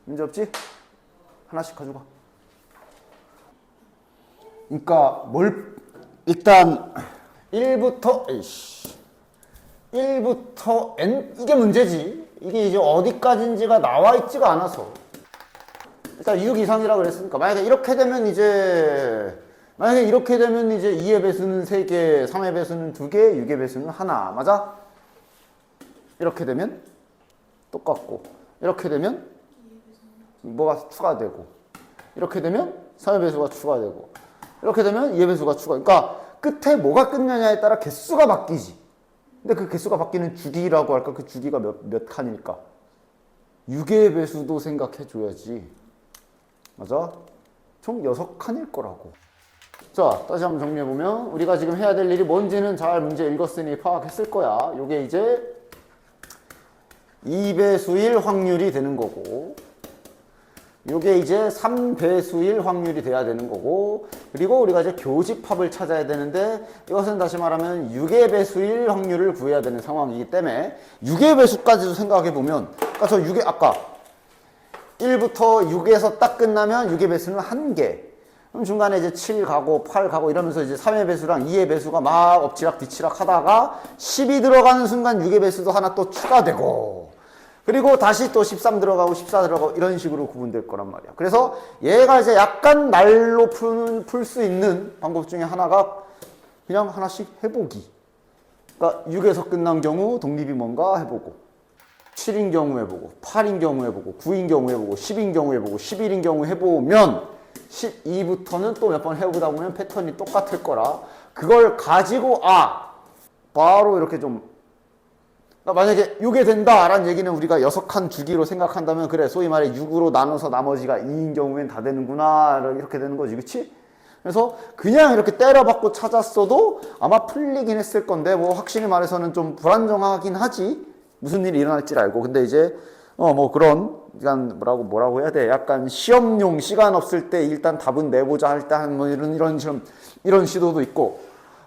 문제 없지? 하나씩 가져가. 그러니까 일단 1부터 N 이게 문제지. 이게 이제 어디까지인지가 나와 있지가 않아서. 일단 6 이상이라고 그랬으니까 만약에 이렇게 되면 이제 2의 배수는 3개, 3의 배수는 2개, 6의 배수는 하나. 맞아? 이렇게 되면 똑같고 이렇게 되면 뭐가 추가되고 이렇게 되면 3의 배수가 추가되고 이렇게 되면 2의 배수가 추가. 그러니까 끝에 뭐가 끝나냐에 따라 개수가 바뀌지. 근데 그 개수가 바뀌는 주기라고 할까? 그 주기가 몇 칸일까? 6의 배수도 생각해 줘야지. 맞아? 총 6칸일 거라고. 자, 다시 한번 정리해보면 우리가 지금 해야 될 일이 뭔지는 잘 문제 읽었으니 파악했을 거야. 요게 이제 2배수일 확률이 되는 거고 요게 이제 3배수일 확률이 돼야 되는 거고 그리고 우리가 이제 교집합을 찾아야 되는데 이것은 다시 말하면 6의 배수일 확률을 구해야 되는 상황이기 때문에 6의 배수까지도 생각해보면 그러니까 저 6의 아까 1부터 6에서 딱 끝나면 6의 배수는 1개. 그럼 중간에 이제 7 가고 8 가고 이러면서 이제 3의 배수랑 2의 배수가 막 엎치락 뒤치락 하다가 10이 들어가는 순간 6의 배수도 하나 또 추가되고 그리고 다시 또 13 들어가고 14 들어가고 이런 식으로 구분될 거란 말이야. 그래서 얘가 이제 약간 날로 풀 수 있는 방법 중에 하나가 그냥 하나씩 해보기. 그러니까 6에서 끝난 경우 독립이 뭔가 해보고 7인 경우 해보고 8인 경우 해보고 9인 경우 해보고 10인 경우 해보고 11인 경우 해보면 12부터는 또 몇 번 해보다 보면 패턴이 똑같을 거라 그걸 가지고 바로 이렇게 좀 만약에 6에 된다 라는 얘기는 우리가 6칸 주기로 생각한다면 그래 소위 말해 6으로 나눠서 나머지가 2인 경우엔 다 되는구나 이렇게 되는 거지. 그치? 그래서 그냥 이렇게 때려박고 찾았어도 아마 풀리긴 했을 건데 뭐 확실히 말해서는 좀 불안정하긴 하지. 무슨 일이 일어날지 알고. 근데 이제 뭐 그런 약간 뭐라고 해야 돼? 약간 시험용 시간 없을 때 일단 답은 내보자 할 때 뭐 이런 시도도 있고.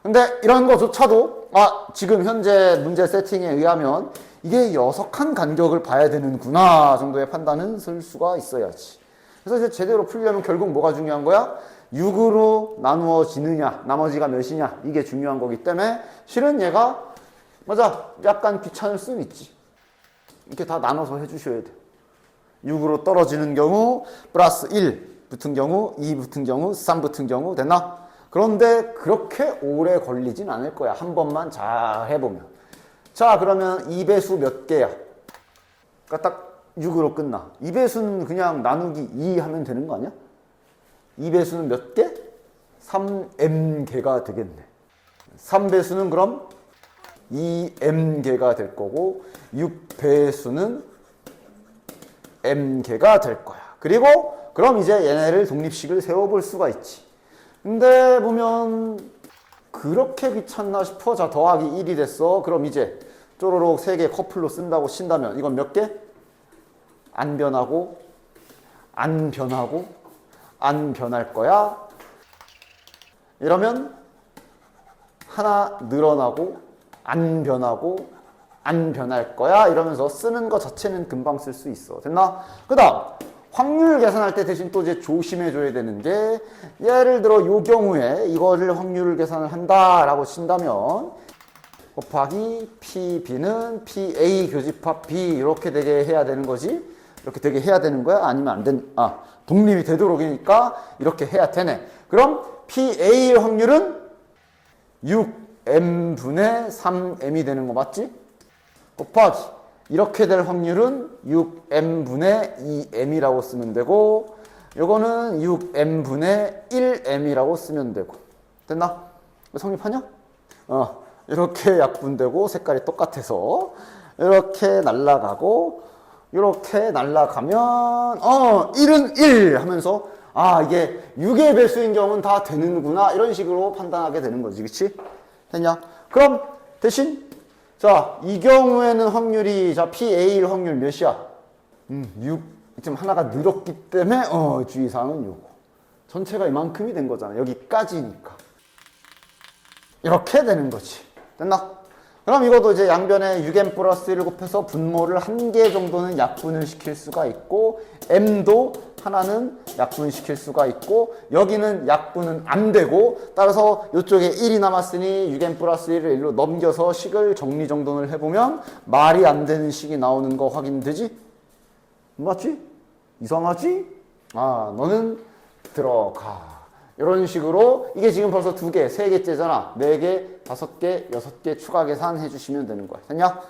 근데 이런 거조차도 지금 현재 문제 세팅에 의하면 이게 6칸 간격을 봐야 되는구나 정도의 판단은 쓸 수가 있어야지. 그래서 이제 제대로 풀려면 결국 뭐가 중요한 거야? 6으로 나누어지느냐, 나머지가 몇이냐, 이게 중요한 거기 때문에 실은 얘가 맞아, 약간 귀찮을 수는 있지. 이렇게 다 나눠서 해주셔야 돼. 6으로 떨어지는 경우 플러스 1 붙은 경우, 2 붙은 경우, 3 붙은 경우 됐나? 그런데 그렇게 오래 걸리진 않을 거야. 한 번만 잘 해보면. 자, 그러면 2배수 몇 개야? 그러니까 딱 6으로 끝나. 2배수는 그냥 나누기 2 하면 되는 거 아니야? 2배수는 몇 개? 3m개가 되겠네. 3배수는 그럼 2m개가 될 거고 6배수는 m개가 될 거야. 그리고 그럼 이제 얘네를 독립식을 세워볼 수가 있지. 근데 보면 그렇게 귀찮나 싶어. 자, 더하기 1이 됐어. 그럼 이제 쪼로록 3개 커플로 쓴다고 친다면 이건 몇 개? 안 변하고 안 변하고 안 변할 거야. 이러면 하나 늘어나고 안 변하고 안 변할 거야. 이러면서 쓰는 거 자체는 금방 쓸 수 있어. 됐나? 그 다음 확률 계산할 때 대신 또 이제 조심해 줘야 되는 게 예를 들어 요 경우에 이거를 확률 계산을 한다라고 친다면 곱하기 PB는 PA 교집합 B 이렇게 되게 해야 되는 거지. 이렇게 되게 해야 되는 거야? 아니면 안 된, 독립이 되도록이니까 이렇게 해야 되네. 그럼 PA의 확률은 6m분의 3m이 되는 거 맞지? 곱하기 이렇게 될 확률은 6m분의 2m이라고 쓰면 되고 요거는 6m분의 1m이라고 쓰면 되고 됐나? 성립하냐? 이렇게 약분되고 색깔이 똑같아서 이렇게 날아가고 이렇게 날아가면 1은 1 하면서 이게 6의 배수인 경우는 다 되는구나 이런 식으로 판단하게 되는 거지. 그치? 됐냐? 그럼 대신 자, 이 경우에는 확률이 자 PA일 확률 몇이야? 6. 지금 하나가 늘었기 때문에 주의사항은 요거. 전체가 이만큼이 된 거잖아. 여기까지니까. 이렇게 되는 거지. 됐나? 그럼 이것도 이제 양변에 6m 플러스 1을 곱해서 분모를 1개 정도는 약분을 시킬 수가 있고 m도 하나는 약분시킬 수가 있고 여기는 약분은 안 되고 따라서 이쪽에 1이 남았으니 6m 플러스 1을 1로 넘겨서 식을 정리정돈을 해보면 말이 안 되는 식이 나오는 거 확인되지? 맞지? 이상하지? 너는 들어가. 이런 식으로 이게 지금 벌써 2개, 3개째잖아. 4개, 5개, 6개 추가 계산 해주시면 되는 거야. 됐냐?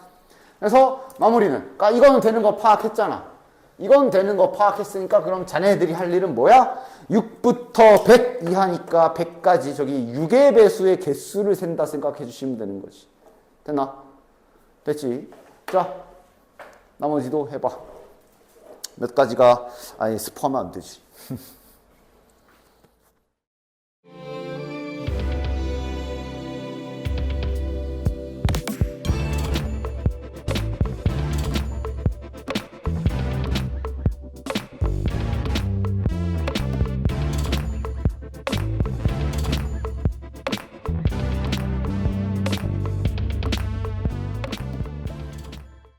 그래서 마무리는 그러니까 이거는 되는 거 파악했잖아. 이건 되는 거 파악했으니까 그럼 자네들이 할 일은 뭐야? 6부터 100 이하니까 100까지 저기 6의 배수의 개수를 센다 생각해 주시면 되는 거지. 됐나? 됐지? 자, 나머지도 해봐. 몇 가지가 스포하면 안 되지.